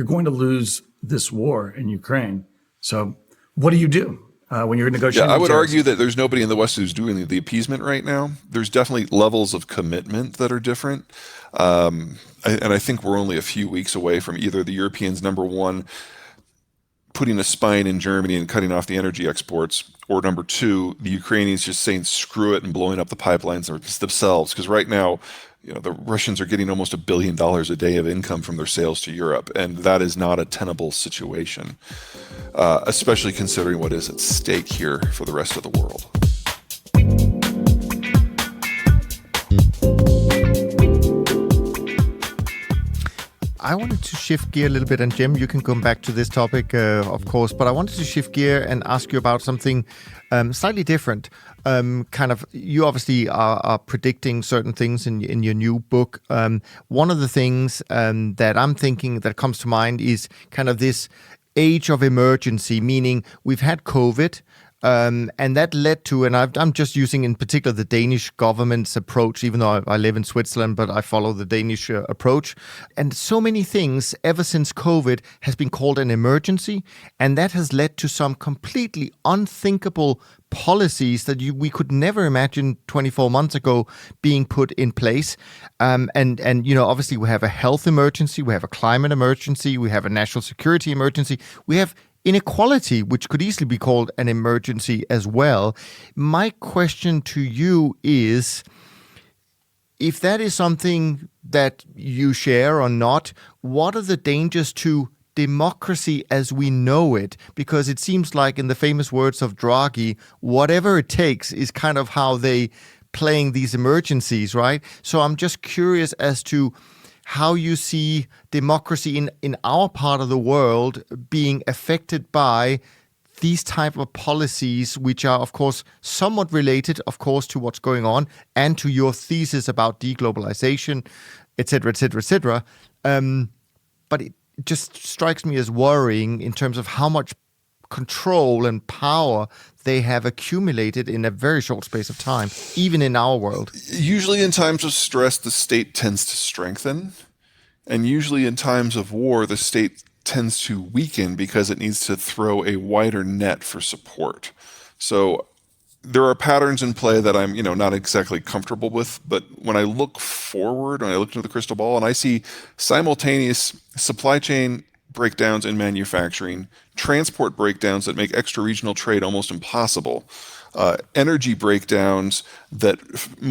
going to lose this war in Ukraine. So, what do you do when you're negotiating? Yeah, I with would terrorists? argue that there's nobody in the West who's doing the appeasement right now. There's definitely levels of commitment that are different. And I think we're only a few weeks away from either the Europeans, number one, putting a spine in Germany and cutting off the energy exports, or number two, the Ukrainians just saying screw it and blowing up the pipelines themselves. Because right now, the Russians are getting almost $1 billion a day of income from their sales to Europe, and that is not a tenable situation, especially considering what is at stake here for the rest of the world. I wanted to shift gear a little bit, and Jim, you can come back to this topic, of course, but I wanted to shift gear and ask you about something slightly different. You obviously are predicting certain things in your new book. One of the things that I'm thinking that comes to mind is kind of this age of emergency, meaning we've had COVID, and that led to, and I'm just using in particular the Danish government's approach, even though I live in Switzerland, but I follow the Danish approach. And so many things ever since COVID has been called an emergency, and that has led to some completely unthinkable policies that we could never imagine 24 months ago being put in place. And obviously we have a health emergency, we have a climate emergency, we have a national security emergency, we have inequality, which could easily be called an emergency as well. My question to you is, if that is something that you share or not, what are the dangers to democracy as we know it? Because it seems like, in the famous words of Draghi, whatever it takes is kind of how they playing these emergencies, right? So I'm just curious as to how you see democracy in our part of the world being affected by these type of policies, which are, of course, somewhat related, of course, to what's going on and to your thesis about deglobalization, et cetera, et cetera, et cetera. But it just strikes me as worrying in terms of how much control and power they have accumulated in a very short space of time, even in our world. Usually in times of stress, the state tends to strengthen. And usually in times of war, the state tends to weaken because it needs to throw a wider net for support. So there are patterns in play that I'm, not exactly comfortable with. But when I look forward, when I look into the crystal ball and I see simultaneous supply chain breakdowns in manufacturing, transport breakdowns that make extra-regional trade almost impossible, energy breakdowns that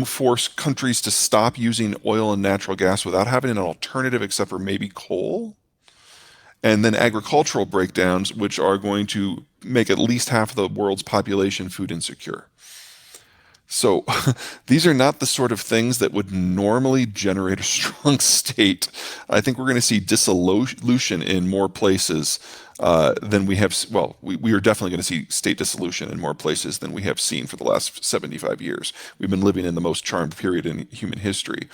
force countries to stop using oil and natural gas without having an alternative except for maybe coal, and then agricultural breakdowns, which are going to make at least half of the world's population food insecure. So these are not the sort of things that would normally generate a strong state. I think we're going to see dissolution in more places than we have. Well, we are definitely going to see state dissolution in more places than we have seen for the last 75 years. We've been living in the most charmed period in human history.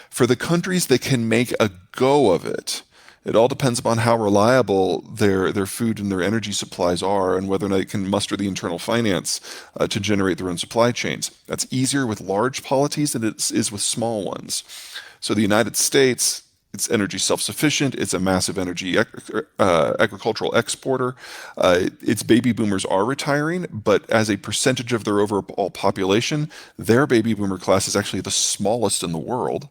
For the countries that can make a go of it, it all depends upon how reliable their food and their energy supplies are and whether or not they can muster the internal finance to generate their own supply chains. That's easier with large polities than it is with small ones. So the United States, it's energy self-sufficient. It's a massive energy agricultural exporter. Its baby boomers are retiring, but as a percentage of their overall population, their baby boomer class is actually the smallest in the world.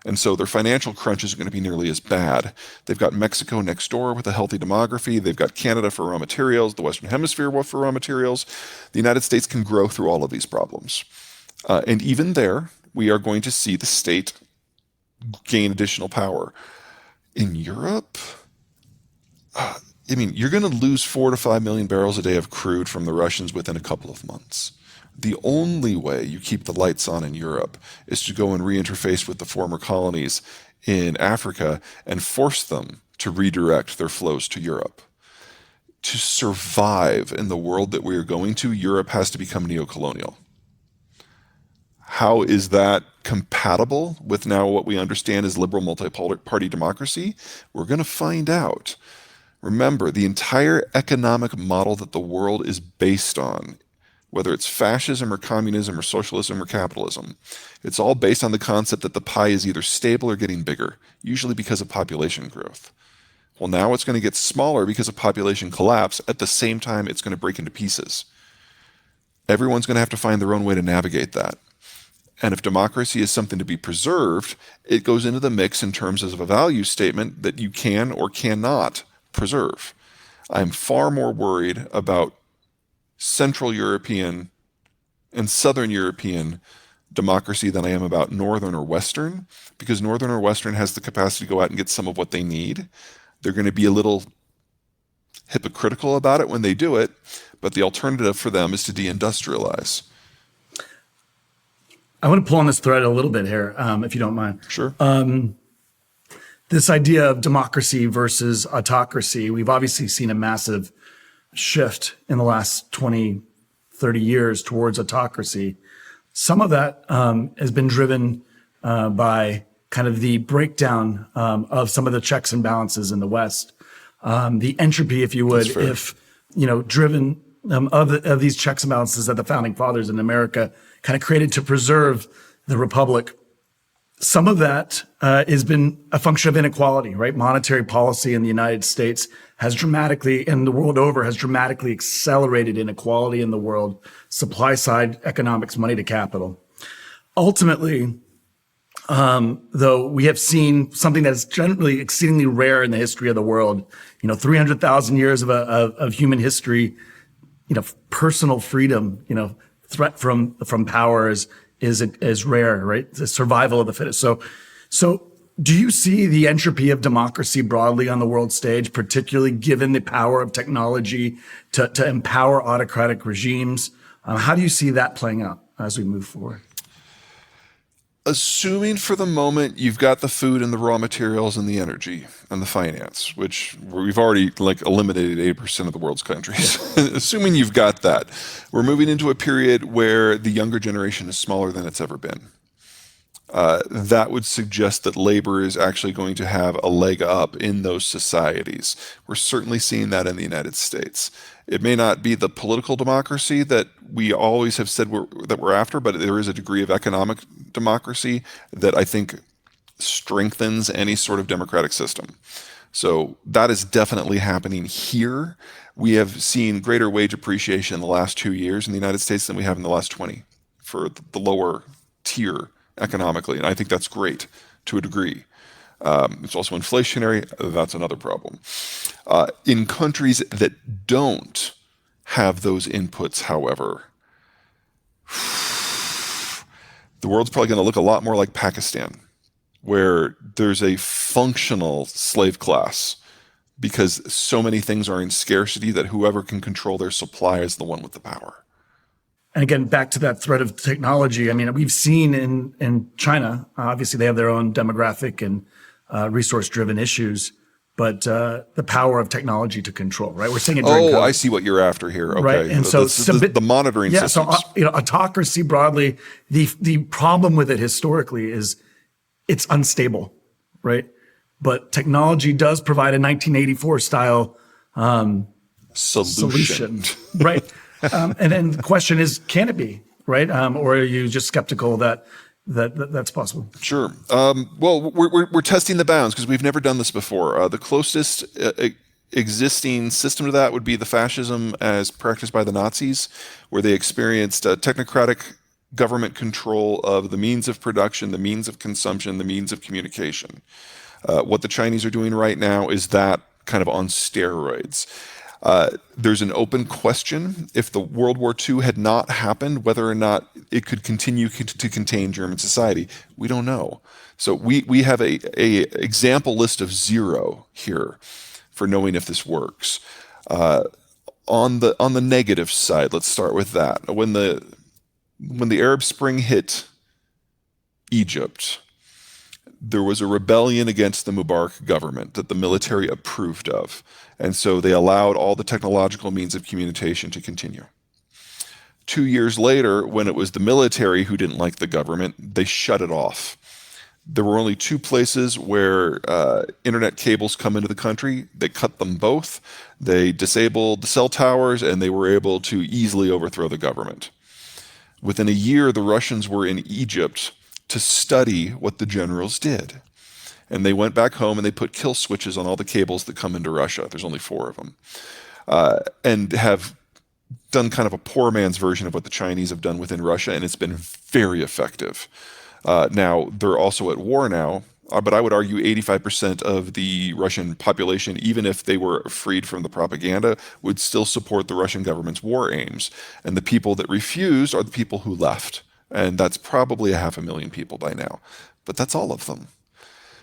And so their financial crunch isn't going to be nearly as bad. They've got Mexico next door with a healthy demography. They've got Canada for raw materials, the Western Hemisphere for raw materials. The United States can grow through all of these problems. And even there, we are going to see the state gain additional power. In Europe, you're going to lose 4 to 5 million barrels a day of crude from the Russians within a couple of months. The only way you keep the lights on in Europe is to go and reinterface with the former colonies in Africa and force them to redirect their flows to Europe. To survive in the world that we are going to, Europe has to become neocolonial. How is that compatible with now what we understand as liberal multi-party democracy? We're going to find out. Remember, the entire economic model that the world is based on, whether it's fascism or communism or socialism or capitalism, it's all based on the concept that the pie is either stable or getting bigger, usually because of population growth. Well, now it's going to get smaller because of population collapse. At the same time, it's going to break into pieces. Everyone's going to have to find their own way to navigate that. And if democracy is something to be preserved, it goes into the mix in terms of a value statement that you can or cannot preserve. I'm far more worried about Central European and Southern European democracy than I am about Northern or Western, because Northern or Western has the capacity to go out and get some of what they need. They're going to be a little hypocritical about it when they do it, but the alternative for them is to deindustrialize. I want to pull on this thread a little bit here, if you don't mind. Sure. This idea of democracy versus autocracy, we've obviously seen a massive shift in the last 20, 30 years towards autocracy. Some of that has been driven by kind of the breakdown of some of the checks and balances in the West. The entropy, if you would, if, driven of these checks and balances that the founding fathers in America kind of created to preserve the republic. Some of that has been a function of inequality, right? Monetary policy in the United States has dramatically, and the world over, has dramatically accelerated inequality in the world. Supply side economics, money to capital. Ultimately, though, we have seen something that is generally exceedingly rare in the history of the world. 300,000 years of human history. Personal freedom. Threat from power is rare, right? The survival of the fittest. So do you see the entropy of democracy broadly on the world stage, particularly given the power of technology to empower autocratic regimes? How do you see that playing out as we move forward? Assuming for the moment you've got the food and the raw materials and the energy and the finance, which we've already eliminated 80% of the world's countries. Assuming you've got that, we're moving into a period where the younger generation is smaller than it's ever been. That would suggest that labor is actually going to have a leg up in those societies. We're certainly seeing that in the United States. It may not be the political democracy that we always have said we're after, but there is a degree of economic democracy that I think strengthens any sort of democratic system. So that is definitely happening here. We have seen greater wage appreciation in the last 2 years in the United States than we have in the last 20 for the lower tier economically. And I think that's great to a degree. It's also inflationary. That's another problem. In countries that don't have those inputs, however, the world's probably going to look a lot more like Pakistan, where there's a functional slave class because so many things are in scarcity that whoever can control their supply is the one with the power. And again, back to that threat of technology. I mean, we've seen in China, obviously they have their own demographic and resource-driven issues, but the power of technology to control, right? We're seeing it during COVID. I see what you're after here. Okay. Right. And so the monitoring systems. So, autocracy broadly, the problem with it historically is it's unstable, right? But technology does provide a 1984 style solution. Right. And then the question is, can it be, right? Or are you just skeptical that's possible? Sure. Well, we're testing the bounds because we've never done this before. The closest existing system to that would be the fascism as practiced by the Nazis, where they experienced technocratic government control of the means of production, the means of consumption, the means of communication. What the Chinese are doing right now is that kind of on steroids. There's an open question if the World War II had not happened, whether or not it could continue to contain German society. We don't know. So we have a example list of 0 here for knowing if this works. On the negative side, let's start with that. When the Arab Spring hit Egypt, there was a rebellion against the Mubarak government that the military approved of. And so they allowed all the technological means of communication to continue. 2 years later, when it was the military who didn't like the government, they shut it off. There were only two places where internet cables come into the country. They cut them both. They disabled the cell towers, and they were able to easily overthrow the government. Within a year, the Russians were in Egypt to study what the generals did. And they went back home and they put kill switches on all the cables that come into Russia. There's only 4 of them. And have done kind of a poor man's version of what the Chinese have done within Russia, and it's been very effective. Now, they're also at war now, but I would argue 85% of the Russian population, even if they were freed from the propaganda, would still support the Russian government's war aims. And the people that refused are the people who left. And that's probably 500,000 people by now. But that's all of them.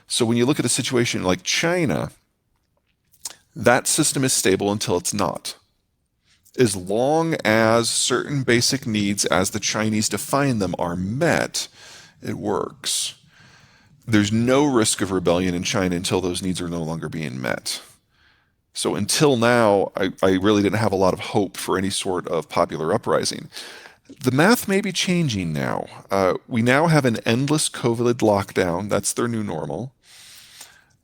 So when you look at a situation like China, that system is stable until it's not. As long as certain basic needs, as the Chinese define them, are met, it works. There's no risk of rebellion in China until those needs are no longer being met. So until now, I really didn't have a lot of hope for any sort of popular uprising. The math may be changing now. We now have an endless COVID lockdown. That's their new normal.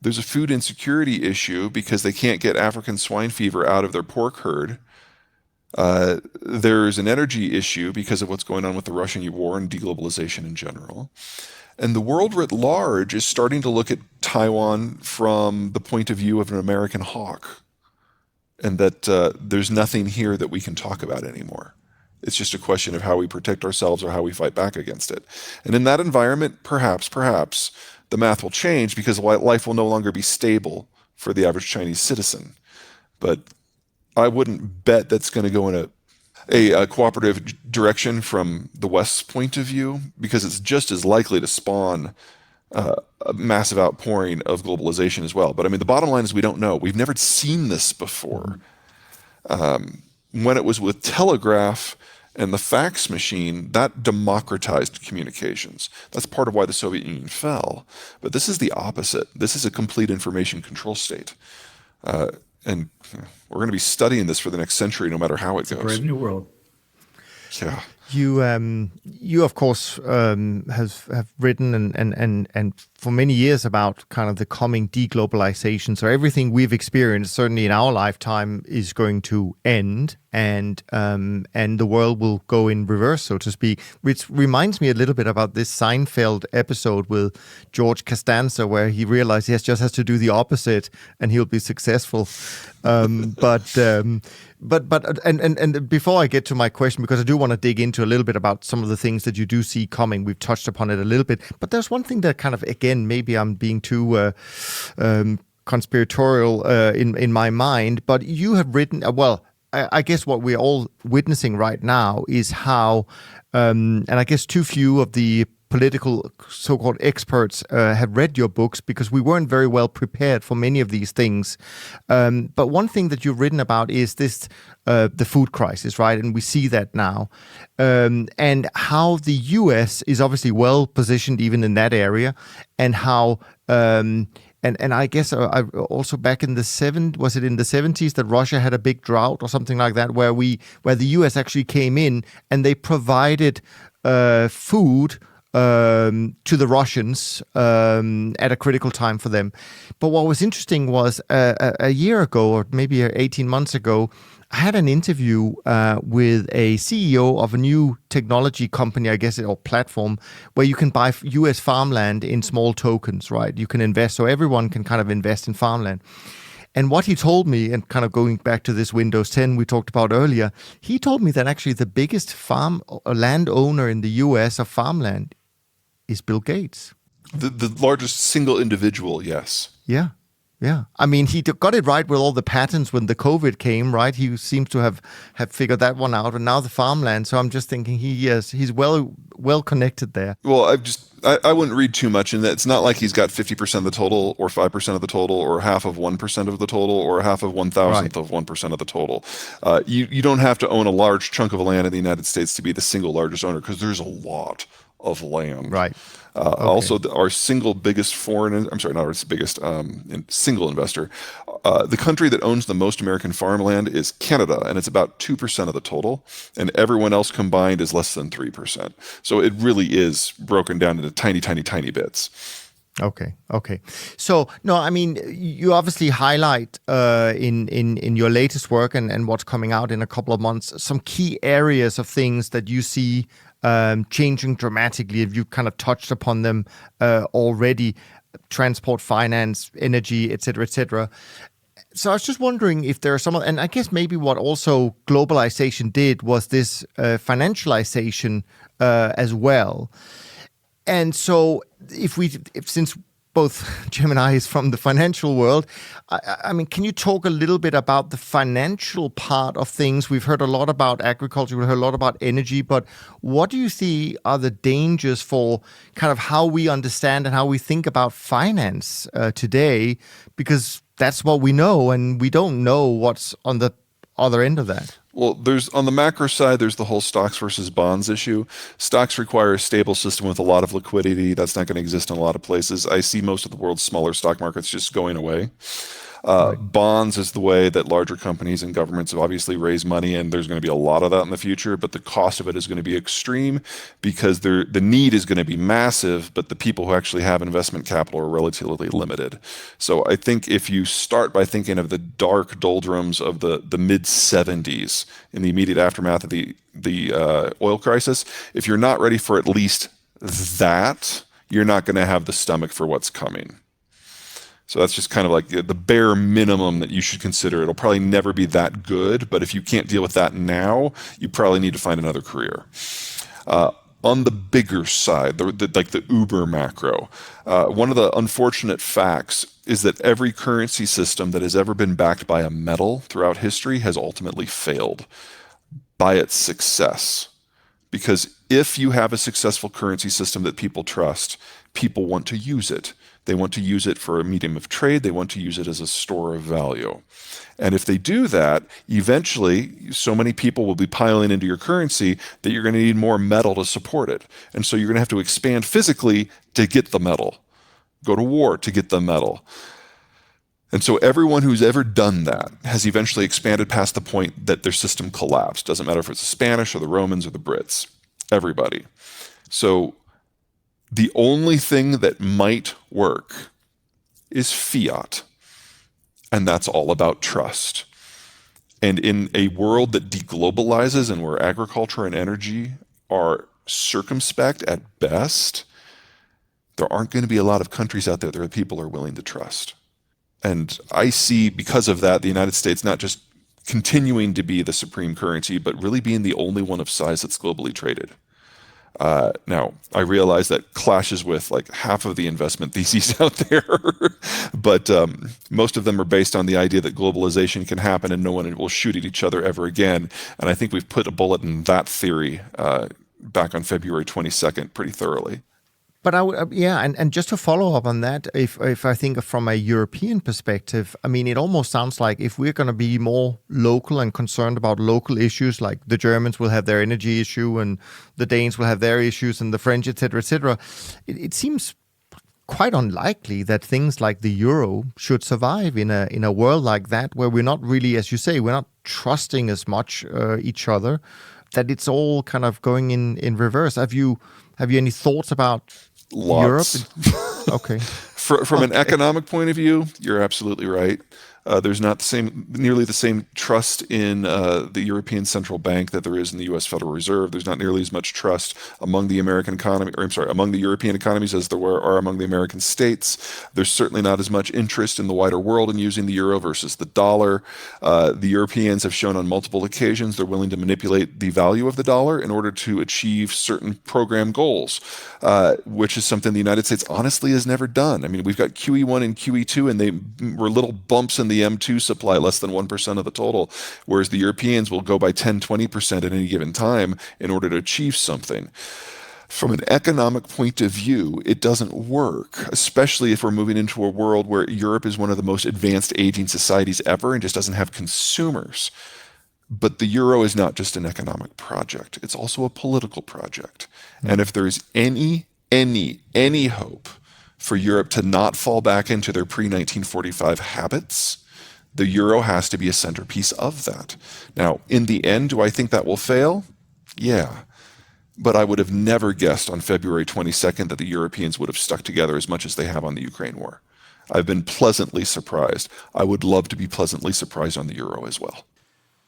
There's a food insecurity issue because they can't get African swine fever out of their pork herd. There's an energy issue because of what's going on with the Russian war and deglobalization in general. And the world writ large is starting to look at Taiwan from the point of view of an American hawk, and that there's nothing here that we can talk about anymore. It's just a question of how we protect ourselves or how we fight back against it. And in that environment, perhaps, the math will change because life will no longer be stable for the average Chinese citizen. But I wouldn't bet that's going to go in a cooperative direction from the West's point of view, because it's just as likely to spawn a massive outpouring of globalization as well. But I mean, the bottom line is we don't know. We've never seen this before. When it was with telegraph and the fax machine, that democratized communications. That's part of why the Soviet Union fell. But this is the opposite. This is a complete information control state. And we're going to be studying this for the next century, no matter how it goes. A brave new world. Yeah. You of course have written and for many years about kind of the coming deglobalization. So everything we've experienced, certainly in our lifetime, is going to end, and the world will go in reverse, so to speak. Which reminds me a little bit about this Seinfeld episode with George Costanza, where he realized he just has to do the opposite and he'll be successful. But before I get to my question, because I do want to dig into a little bit about some of the things that you do see coming. We've touched upon it a little bit, but there's one thing that kind of, again, maybe I'm being too conspiratorial in my mind, but you have written, I guess what we're all witnessing right now is how, and I guess too few of the political so-called experts have read your books, because we weren't very well prepared for many of these things. But one thing that you've written about is this, the food crisis, right? And we see that now. And how the US is obviously well positioned even in that area, and how and I guess I also back in the 70s that Russia had a big drought or something like that, where the US actually came in and they provided food to the Russians at a critical time for them. But what was interesting was a year ago, or maybe 18 months ago, I had an interview with a CEO of a new technology company, I guess, or platform, where you can buy US farmland in small tokens, right? You can invest, so everyone can kind of invest in farmland. And what he told me, and kind of going back to this Windows 10 we talked about earlier, he told me that actually the biggest landowner in the US of farmland is Bill Gates. The largest single individual, yes. Yeah. I mean, he got it right with all the patents when the COVID came, right? He seems to have figured that one out, and now the farmland. So I'm just thinking he's well connected there. Well, I wouldn't read too much in that. It's not like he's got 50% of the total, or 5% of the total, or half of 1% of the total, or half of 1,000th of 1% of the total. You don't have to own a large chunk of land in the United States to be the single largest owner, because there's a lot of land. Right. Okay. Also, our single biggest single investor, The country that owns the most American farmland is Canada, and it's about 2% of the total, and everyone else combined is less than 3%. So it really is broken down into tiny, tiny, tiny bits. Okay. So no, I mean, you obviously highlight in your latest work and what's coming out in a couple of months some key areas of things that you see changing dramatically. If you kind of touched upon them already, transport, finance, energy, et cetera, et cetera. So I was just wondering if there are some, and I guess maybe what also globalization did was this financialization as well. And so, since both Jim and I is from the financial world, I mean, can you talk a little bit about the financial part of things? We've heard a lot about agriculture, we've heard a lot about energy, but what do you see are the dangers for kind of how we understand and how we think about finance today? Because that's what we know, and we don't know what's on the other end of that. Well, there's on the macro side, there's the whole stocks versus bonds issue. Stocks require a stable system with a lot of liquidity. That's not going to exist in a lot of places. I see most of the world's smaller stock markets just going away. Bonds is the way that larger companies and governments have obviously raised money, and there's going to be a lot of that in the future, but the cost of it is going to be extreme because the need is going to be massive, but the people who actually have investment capital are relatively limited. So I think if you start by thinking of the dark doldrums of the mid-70s in the immediate aftermath of the oil crisis, if you're not ready for at least that, you're not going to have the stomach for what's coming. So that's just kind of like the bare minimum that you should consider. It'll probably never be that good, but if you can't deal with that now, you probably need to find another career. On the bigger side, like the uber macro, one of the unfortunate facts is that every currency system that has ever been backed by a metal throughout history has ultimately failed by its success. Because if you have a successful currency system that people trust, people want to use it. They want to use it for a medium of trade. They want to use it as a store of value. And if they do that, eventually so many people will be piling into your currency that you're going to need more metal to support it. And so you're going to have to expand physically to get the metal, go to war to get the metal. And so everyone who's ever done that has eventually expanded past the point that their system collapsed. Doesn't matter if it's the Spanish or the Romans or the Brits, everybody. So the only thing that might work is fiat. And that's all about trust. And in a world that deglobalizes and where agriculture and energy are circumspect at best, there aren't going to be a lot of countries out there that people are willing to trust. And I see, because of that, the United States not just continuing to be the supreme currency, but really being the only one of size that's globally traded. Now, I realize that clashes with like half of the investment theses out there, but most of them are based on the idea that globalization can happen and no one will shoot at each other ever again. And I think we've put a bullet in that theory back on February 22nd pretty thoroughly. But I would, and just to follow up on that, if I think from a European perspective, I mean, it almost sounds like if we're going to be more local and concerned about local issues, like the Germans will have their energy issue and the Danes will have their issues and the French, et cetera, it seems quite unlikely that things like the euro should survive in a world like that, where we're not really, as you say, we're not trusting as much each other, that it's all kind of going in reverse. Have you any thoughts about Lots. Europe? Okay. From an economic point of view, you're absolutely right. There's not nearly the same trust in the European Central Bank that there is in the U.S. Federal Reserve. There's not nearly as much trust among the among the European economies as there are among the American states. There's certainly not as much interest in the wider world in using the euro versus the dollar. The Europeans have shown on multiple occasions they're willing to manipulate the value of the dollar in order to achieve certain program goals, which is something the United States honestly has never done. I mean, we've got QE1 and QE2, and they were little bumps in the M2 supply, less than 1% of the total, whereas the Europeans will go by 10, 20% at any given time in order to achieve something. From an economic point of view, it doesn't work, especially if we're moving into a world where Europe is one of the most advanced aging societies ever and just doesn't have consumers. But the euro is not just an economic project. It's also a political project. And if there's any hope for Europe to not fall back into their pre-1945 habits, The euro has to be a centerpiece of that. Now, in the end, do I think that will fail? Yeah. But I would have never guessed on February 22nd that the Europeans would have stuck together as much as they have on the Ukraine war. I've been pleasantly surprised. I would love to be pleasantly surprised on the euro as well.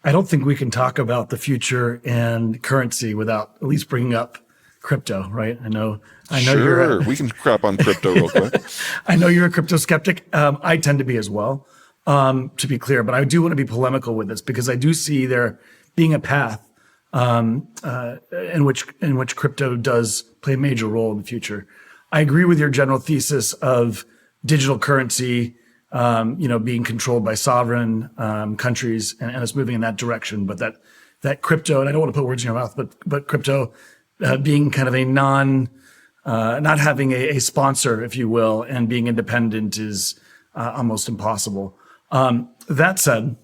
I don't think we can talk about the future and currency without at least bringing up crypto, right? I know Sure, we can crap on crypto real quick. I know you're a crypto skeptic. I tend to be as well, to be clear. But I do want to be polemical with this because I do see there being a path in which crypto does play a major role in the future. I agree with your general thesis of digital currency, being controlled by sovereign countries, and it's moving in that direction. But that crypto, and I don't want to put words in your mouth, but crypto being kind of a not having a sponsor, if you will, and being independent is almost impossible. That said,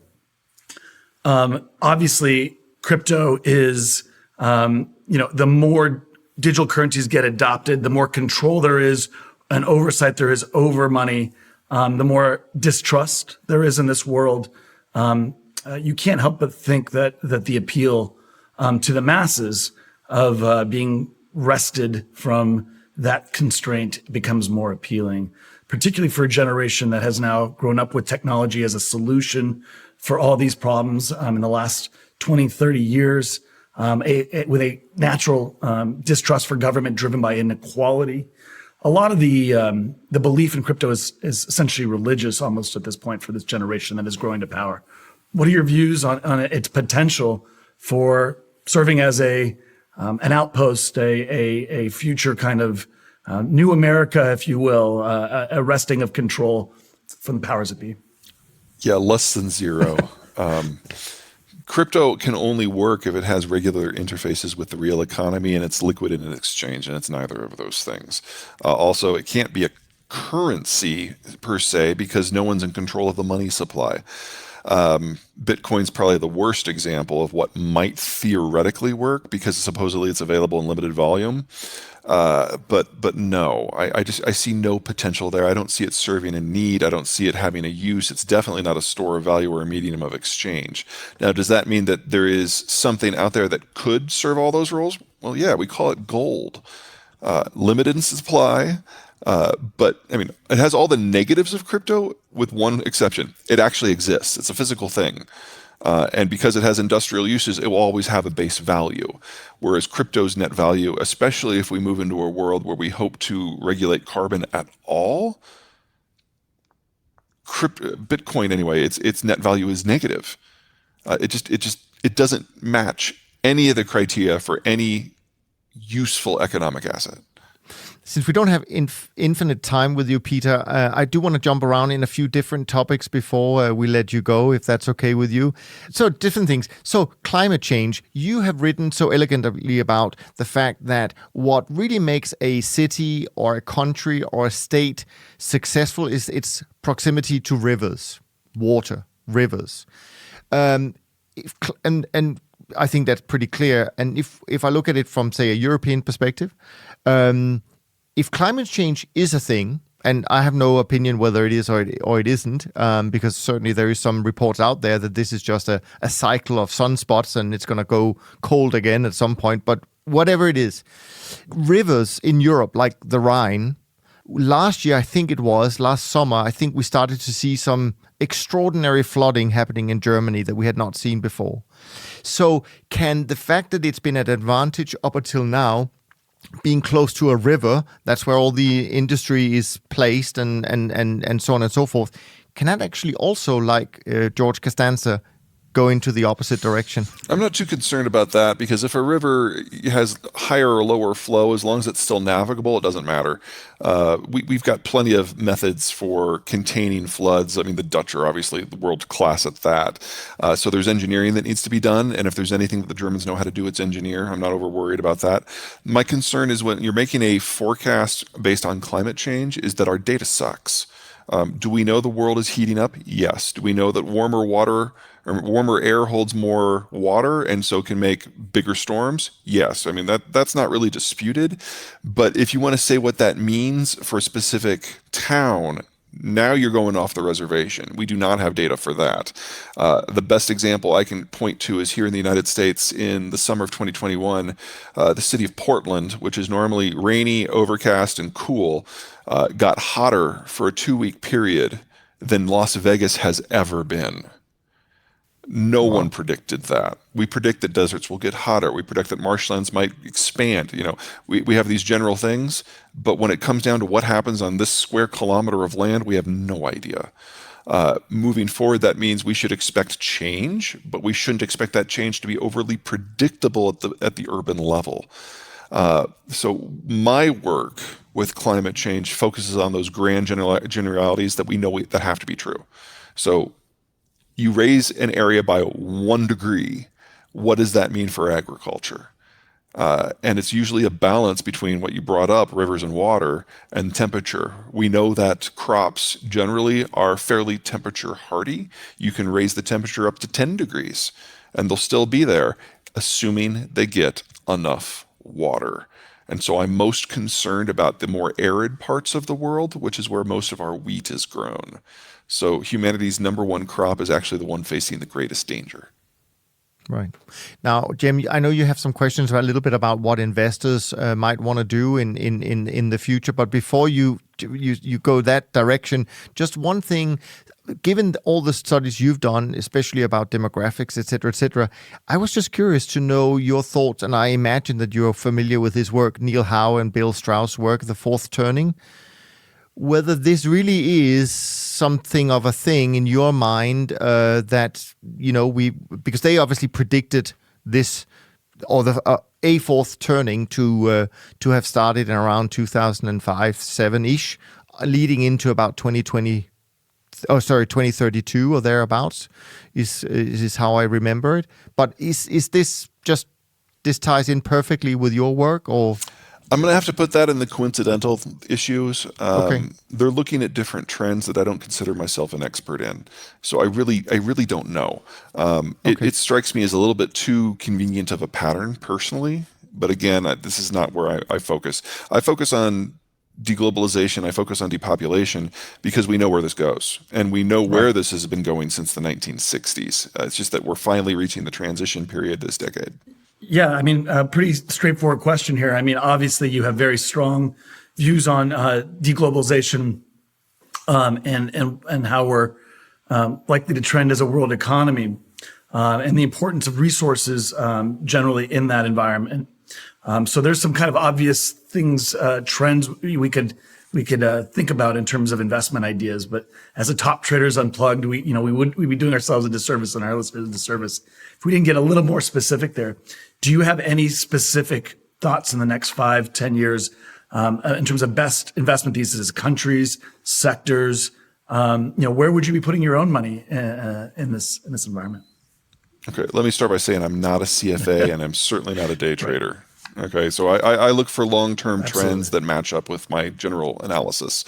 obviously, crypto is, the more digital currencies get adopted, the more control there is and oversight there is over money, the more distrust there is in this world. You can't help but think that the appeal to the masses of being wrested from that constraint becomes more appealing, particularly for a generation that has now grown up with technology as a solution for all these problems in the last 20, 30 years, with a natural distrust for government driven by inequality. A lot of the belief in crypto is essentially religious almost at this point for this generation that is growing to power. What are your views on its potential for serving as an outpost, a future kind of new America, if you will, a wresting of control from the powers that be? Yeah, less than zero. Crypto can only work if it has regular interfaces with the real economy and it's liquid in an exchange, and it's neither of those things. Also, it can't be a currency per se because no one's in control of the money supply. Bitcoin's probably the worst example of what might theoretically work because supposedly it's available in limited volume. But no, I see no potential there. I don't see it serving a need. I don't see it having a use. It's definitely not a store of value or a medium of exchange. Now, does that mean that there is something out there that could serve all those roles? Well, yeah, we call it gold. Limited in supply. But I mean, it has all the negatives of crypto with one exception. It actually exists. It's a physical thing. And because it has industrial uses, it will always have a base value. Whereas crypto's net value, especially if we move into a world where we hope to regulate carbon at all, Bitcoin anyway, its net value is negative. It doesn't match any of the criteria for any useful economic asset. Since we don't have infinite time with you, Peter, I do want to jump around in a few different topics before we let you go, if that's okay with you. So different things. So climate change, you have written so elegantly about the fact that what really makes a city or a country or a state successful is its proximity to rivers, water, rivers. And I think that's pretty clear. And if I look at it from, say, a European perspective, if climate change is a thing, and I have no opinion whether it is or it isn't, because certainly there is some reports out there that this is just a cycle of sunspots and it's going to go cold again at some point. But whatever it is, rivers in Europe, like the Rhine, last summer, I think we started to see some extraordinary flooding happening in Germany that we had not seen before. So can the fact that it's been an advantage up until now, being close to a river, that's where all the industry is placed and so on and so forth, can that actually also, like George Costanza, go into the opposite direction? I'm not too concerned about that because if a river has higher or lower flow, as long as it's still navigable, it doesn't matter. We've got plenty of methods for containing floods. I mean, the Dutch are obviously the world class at that. So there's engineering that needs to be done. And if there's anything that the Germans know how to do, it's engineer. I'm not over worried about that. My concern is when you're making a forecast based on climate change is that our data sucks. Do we know the world is heating up? Yes. Do we know that warmer air holds more water and so can make bigger storms? Yes. I mean, that's not really disputed. But if you want to say what that means for a specific town, Now you're going off the reservation. We do not have data for that. The best example I can point to is here in the United States in the summer of 2021, the city of Portland, which is normally rainy, overcast, and cool, got hotter for a 2-week period than Las Vegas has ever been. No one predicted that. We predict that deserts will get hotter. We predict that marshlands might expand. We have these general things, but when it comes down to what happens on this square kilometer of land, we have no idea. Moving forward, that means we should expect change, but we shouldn't expect that change to be overly predictable at the urban level. So my work with climate change focuses on those grand generalities that we know that have to be true. So you raise an area by 1 degree, what does that mean for agriculture? And it's usually a balance between what you brought up, rivers and water, and temperature. We know that crops generally are fairly temperature hardy. You can raise the temperature up to 10 degrees, and they'll still be there, assuming they get enough water. And so I'm most concerned about the more arid parts of the world, which is where most of our wheat is grown. So humanity's number one crop is actually the one facing the greatest danger. Right. Now, Jim, I know you have some questions a little bit about what investors might want to do in the future. But before you go that direction, just one thing, given all the studies you've done, especially about demographics, et cetera, I was just curious to know your thoughts. And I imagine that you're familiar with his work, Neil Howe and Bill Strauss' work, The Fourth Turning. Whether this really is something of a thing in your mind that, because they obviously predicted this or a fourth turning to have started in around 2005, 7-ish, leading into about 2032 or thereabouts is how I remember it. But is this just, this ties in perfectly with your work, or? I'm going to have to put that in the coincidental issues. Okay. They're looking at different trends that I don't consider myself an expert in. So I really don't know. It strikes me as a little bit too convenient of a pattern personally. But again, this is not where I focus. I focus on deglobalization. I focus on depopulation because we know where this goes. And we know where this has been going since the 1960s. It's just that we're finally reaching the transition period this decade. Yeah, I mean, a pretty straightforward question here. I mean, obviously, you have very strong views on deglobalization and how we're likely to trend as a world economy and the importance of resources generally in that environment. So there's some kind of obvious things, trends we could think about in terms of investment ideas. But as a top traders unplugged, we'd be doing ourselves a disservice and our listeners a disservice if we didn't get a little more specific there. Do you have any specific thoughts in the next 5-10 years in terms of best investment theses, countries, sectors? Where would you be putting your own money in this environment? Okay, let me start by saying I'm not a CFA and I'm certainly not a day trader. Okay, so I look for long-term trends that match up with my general analysis.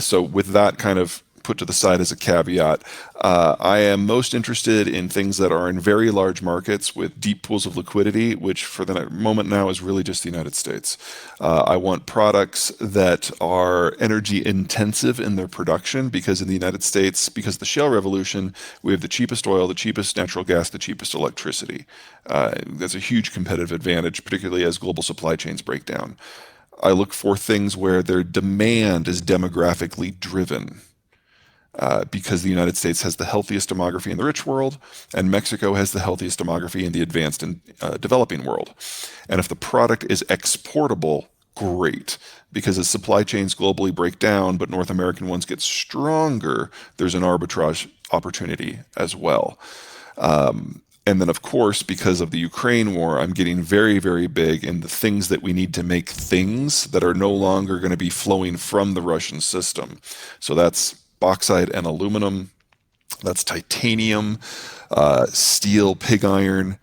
So with that kind of put to the side as a caveat, I am most interested in things that are in very large markets with deep pools of liquidity, which for the moment now is really just the United States. I want products that are energy intensive in their production because in the United States, because of the shale revolution, we have the cheapest oil, the cheapest natural gas, the cheapest electricity. That's a huge competitive advantage, particularly as global supply chains break down. I look for things where their demand is demographically driven. Because the United States has the healthiest demography in the rich world, and Mexico has the healthiest demography in the advanced and developing world. And if the product is exportable, great. Because as supply chains globally break down, but North American ones get stronger, there's an arbitrage opportunity as well. And then, of course, because of the Ukraine war, I'm getting very, very big in the things that we need to make things that are no longer going to be flowing from the Russian system. So that's bauxite and aluminum, that's titanium, steel, pig iron,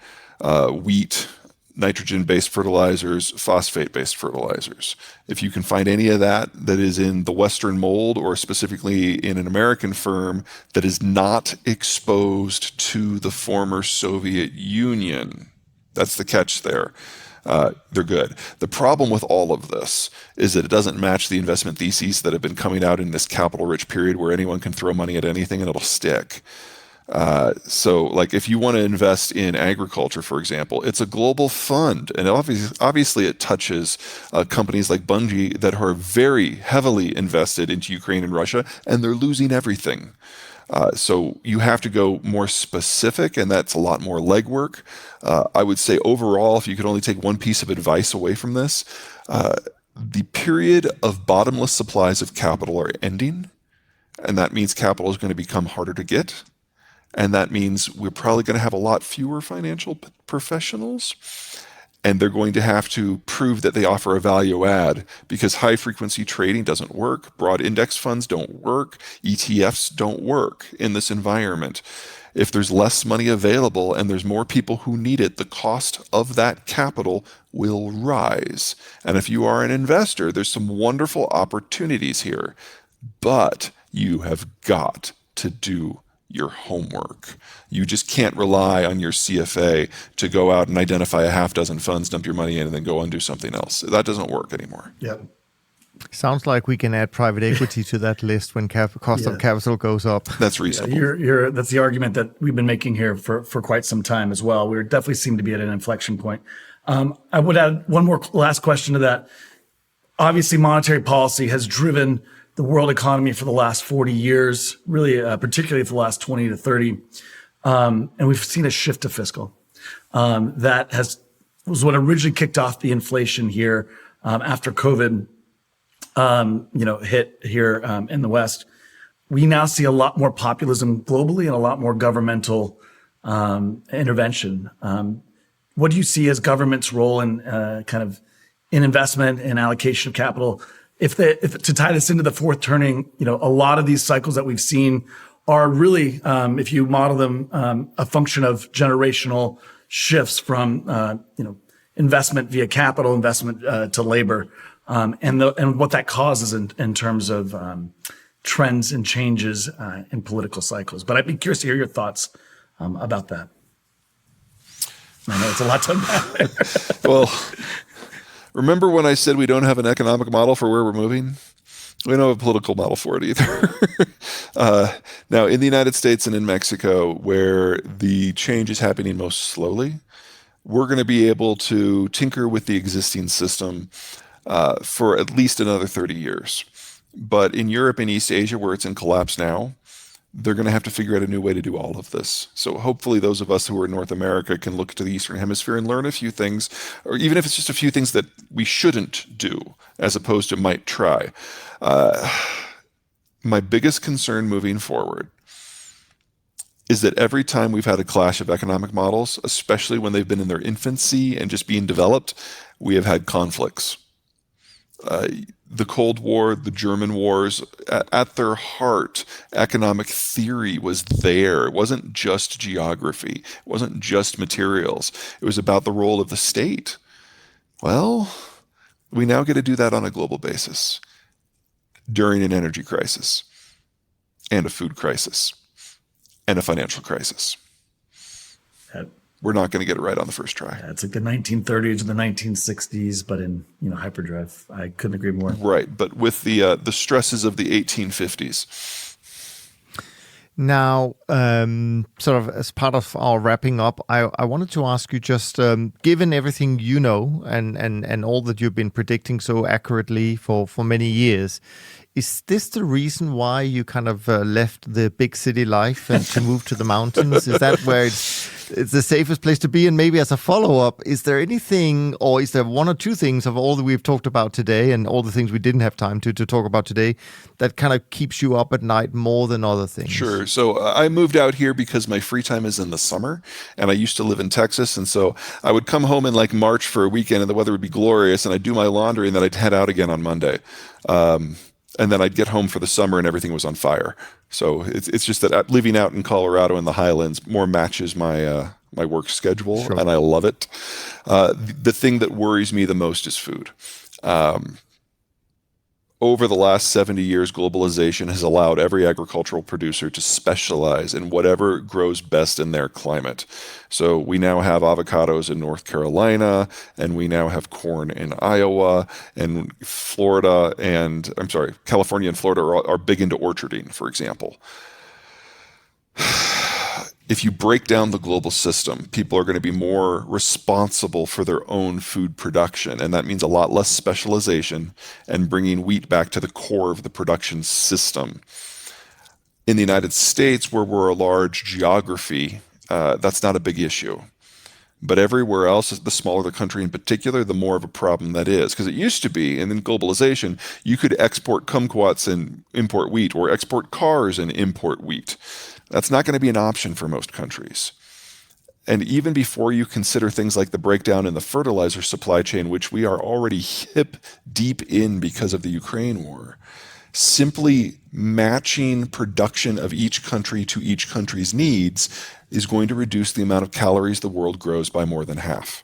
wheat, nitrogen-based fertilizers, phosphate-based fertilizers. If you can find any of that is in the Western mold or specifically in an American firm that is not exposed to the former Soviet Union, that's the catch there. they're good. The problem with all of this is that it doesn't match the investment theses that have been coming out in this capital-rich period where anyone can throw money at anything and it'll stick. So like if you want to invest in agriculture, for example, it's a global fund. And obviously it touches companies like Bungie that are very heavily invested into Ukraine and Russia, and they're losing everything. So you have to go more specific, and that's a lot more legwork. I would say overall, if you could only take one piece of advice away from this, the period of bottomless supplies of capital are ending, and that means capital is going to become harder to get. And that means we're probably going to have a lot fewer financial professionals, and they're going to have to prove that they offer a value add because high frequency trading doesn't work. Broad index funds don't work. ETFs don't work in this environment. If there's less money available and there's more people who need it, the cost of that capital will rise. And if you are an investor, there's some wonderful opportunities here, but you have got to do your homework. You just can't rely on your CFA to go out and identify a half dozen funds, dump your money in, and then go and do something else. That doesn't work anymore. Yep. Sounds like we can add private equity to that list when cost of capital goes up. That's reasonable. That's the argument that we've been making here for quite some time as well. We definitely seem to be at an inflection point. I would add one more last question to that. Obviously, monetary policy has driven the world economy for the last 40 years, really, particularly for the last 20 to 30. And we've seen a shift to fiscal. That was what originally kicked off the inflation here after COVID, hit here in the West. We now see a lot more populism globally and a lot more governmental intervention. What do you see as government's role in in investment and allocation of capital? If to tie this into the fourth turning, a lot of these cycles that we've seen are really, if you model them, a function of generational shifts from, investment via capital investment to labor, and what that causes in terms of trends and changes in political cycles. But I'd be curious to hear your thoughts about that. I know it's a lot to unpack. Well, remember when I said we don't have an economic model for where we're moving? We don't have a political model for it either. Now, in the United States and in Mexico, where the change is happening most slowly, we're going to be able to tinker with the existing system for at least another 30 years. But in Europe and East Asia, where it's in collapse now, they're going to have to figure out a new way to do all of this. So hopefully those of us who are in North America can look to the Eastern Hemisphere and learn a few things, or even if it's just a few things that we shouldn't do, as opposed to might try. My biggest concern moving forward is that every time we've had a clash of economic models, especially when they've been in their infancy and just being developed, we have had conflicts. The Cold War, the German wars, at their heart, economic theory was there. It wasn't just geography. It wasn't just materials. It was about the role of the state. Well, we now get to do that on a global basis during an energy crisis and a food crisis and a financial crisis. We're not going to get it right on the first try. Yeah, it's like the 1930s or the 1960s, but in hyperdrive. I couldn't agree more. Right, but with the stresses of the 1850s. Now, sort of as part of our wrapping up, I wanted to ask you just, given everything you know and all that you've been predicting so accurately for many years, is this the reason why you kind of left the big city life and to move to the mountains? Is that where it's the safest place to be? And maybe as a follow-up, is there anything, or is there one or two things of all that we've talked about today and all the things we didn't have time to talk about today that kind of keeps you up at night more than other things? Sure. So I moved out here because my free time is in the summer, and I used to live in Texas. And so I would come home in like March for a weekend and the weather would be glorious, and I'd do my laundry and then I'd head out again on Monday. And then I'd get home for the summer and everything was on fire. So it's just that living out in Colorado in the Highlands more matches my my work schedule, sure. And I love it. The thing that worries me the most is food. over the last 70 years, globalization has allowed every agricultural producer to specialize in whatever grows best in their climate. So we now have avocados in North Carolina, and we now have corn in Iowa, and California and Florida are big into orcharding, for example. If you break down the global system, people are going to be more responsible for their own food production, and that means a lot less specialization and bringing wheat back to the core of the production system. In the United States, where we're a large geography, that's not a big issue. But everywhere else, the smaller the country in particular, the more of a problem that is. Because it used to be, and in globalization, you could export kumquats and import wheat, or export cars and import wheat. That's not going to be an option for most countries. And even before you consider things like the breakdown in the fertilizer supply chain, which we are already hip deep in because of the Ukraine war, simply matching production of each country to each country's needs is going to reduce the amount of calories the world grows by more than half.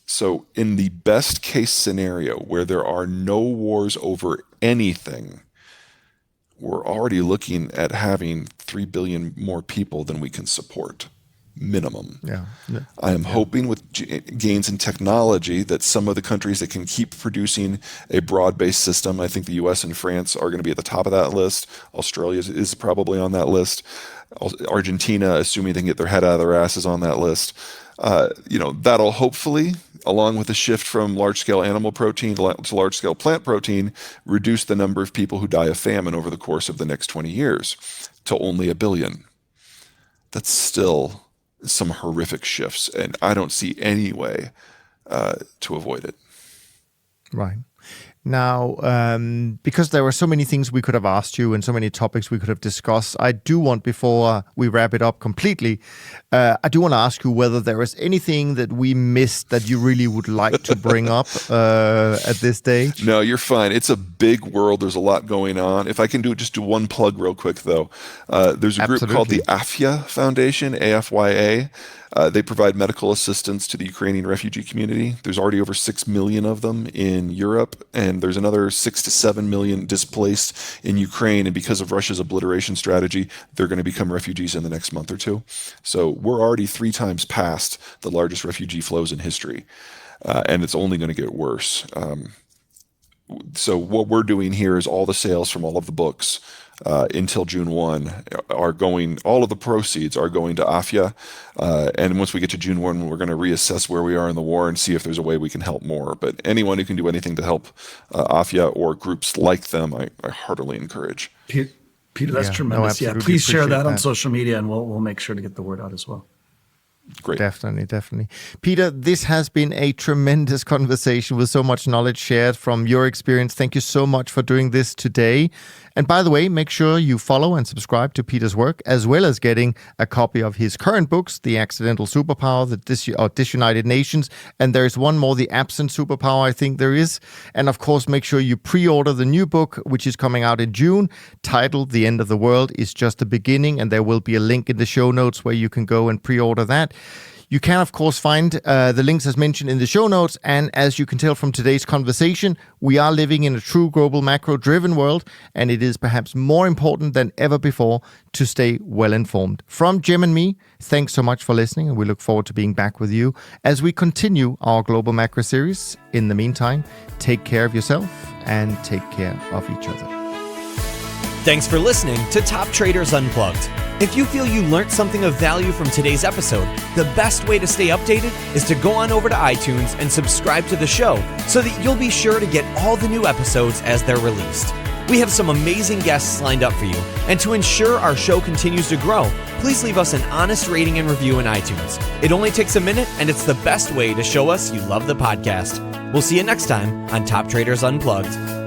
So in the best case scenario, where there are no wars over anything, we're already looking at having 3 billion more people than we can support, minimum. Yeah. I am hoping with gains in technology that some of the countries that can keep producing a broad-based system, I think the US and France are going to be at the top of that list. Australia is probably on that list. Argentina, assuming they can get their head out of their ass, is on that list. That'll hopefully, along with the shift from large-scale animal protein to large-scale plant protein, reduce the number of people who die of famine over the course of the next 20 years to only 1 billion. That's still some horrific shifts, and I don't see any way to avoid it. Right. Now, because there were so many things we could have asked you and so many topics we could have discussed, I do want, before we wrap it up completely, I do want to ask you whether there is anything that we missed that you really would like to bring up at this stage. No, you're fine. It's a big world. There's a lot going on. If I can just do one plug real quick, though. There's a group called the AFYA Foundation, AFYA. They provide medical assistance to the Ukrainian refugee community. There's already over 6 million of them in Europe, and there's another 6 to 7 million displaced in Ukraine. And because of Russia's obliteration strategy, they're going to become refugees in the next month or two. So we're already 3 times past the largest refugee flows in history, and it's only going to get worse. So what we're doing here is all the sales from all of the books until June 1 all of the proceeds are going to AFYA. And once we get to June 1, we're going to reassess where we are in the war and see if there's a way we can help more. But anyone who can do anything to help AFYA or groups like them, I heartily encourage. Peter, that's tremendous. Please share that on social media, and we'll make sure to get the word out as well. Great. Definitely. Peter, this has been a tremendous conversation with so much knowledge shared from your experience. Thank you so much for doing this today. And by the way, make sure you follow and subscribe to Peter's work, as well as getting a copy of his current books, The Accidental Superpower, The Disunited Nations, and there's one more, The Absent Superpower, I think there is. And of course, make sure you pre-order the new book, which is coming out in June, titled The End of the World is Just the Beginning, and there will be a link in the show notes where you can go and pre-order that. You can, of course, find the links as mentioned in the show notes. And as you can tell from today's conversation, we are living in a true global macro-driven world, and it is perhaps more important than ever before to stay well-informed. From Jim and me, thanks so much for listening, and we look forward to being back with you as we continue our Global Macro series. In the meantime, take care of yourself and take care of each other. Thanks for listening to Top Traders Unplugged. If you feel you learned something of value from today's episode, the best way to stay updated is to go on over to iTunes and subscribe to the show so that you'll be sure to get all the new episodes as they're released. We have some amazing guests lined up for you, and to ensure our show continues to grow, please leave us an honest rating and review in iTunes. It only takes a minute, and it's the best way to show us you love the podcast. We'll see you next time on Top Traders Unplugged.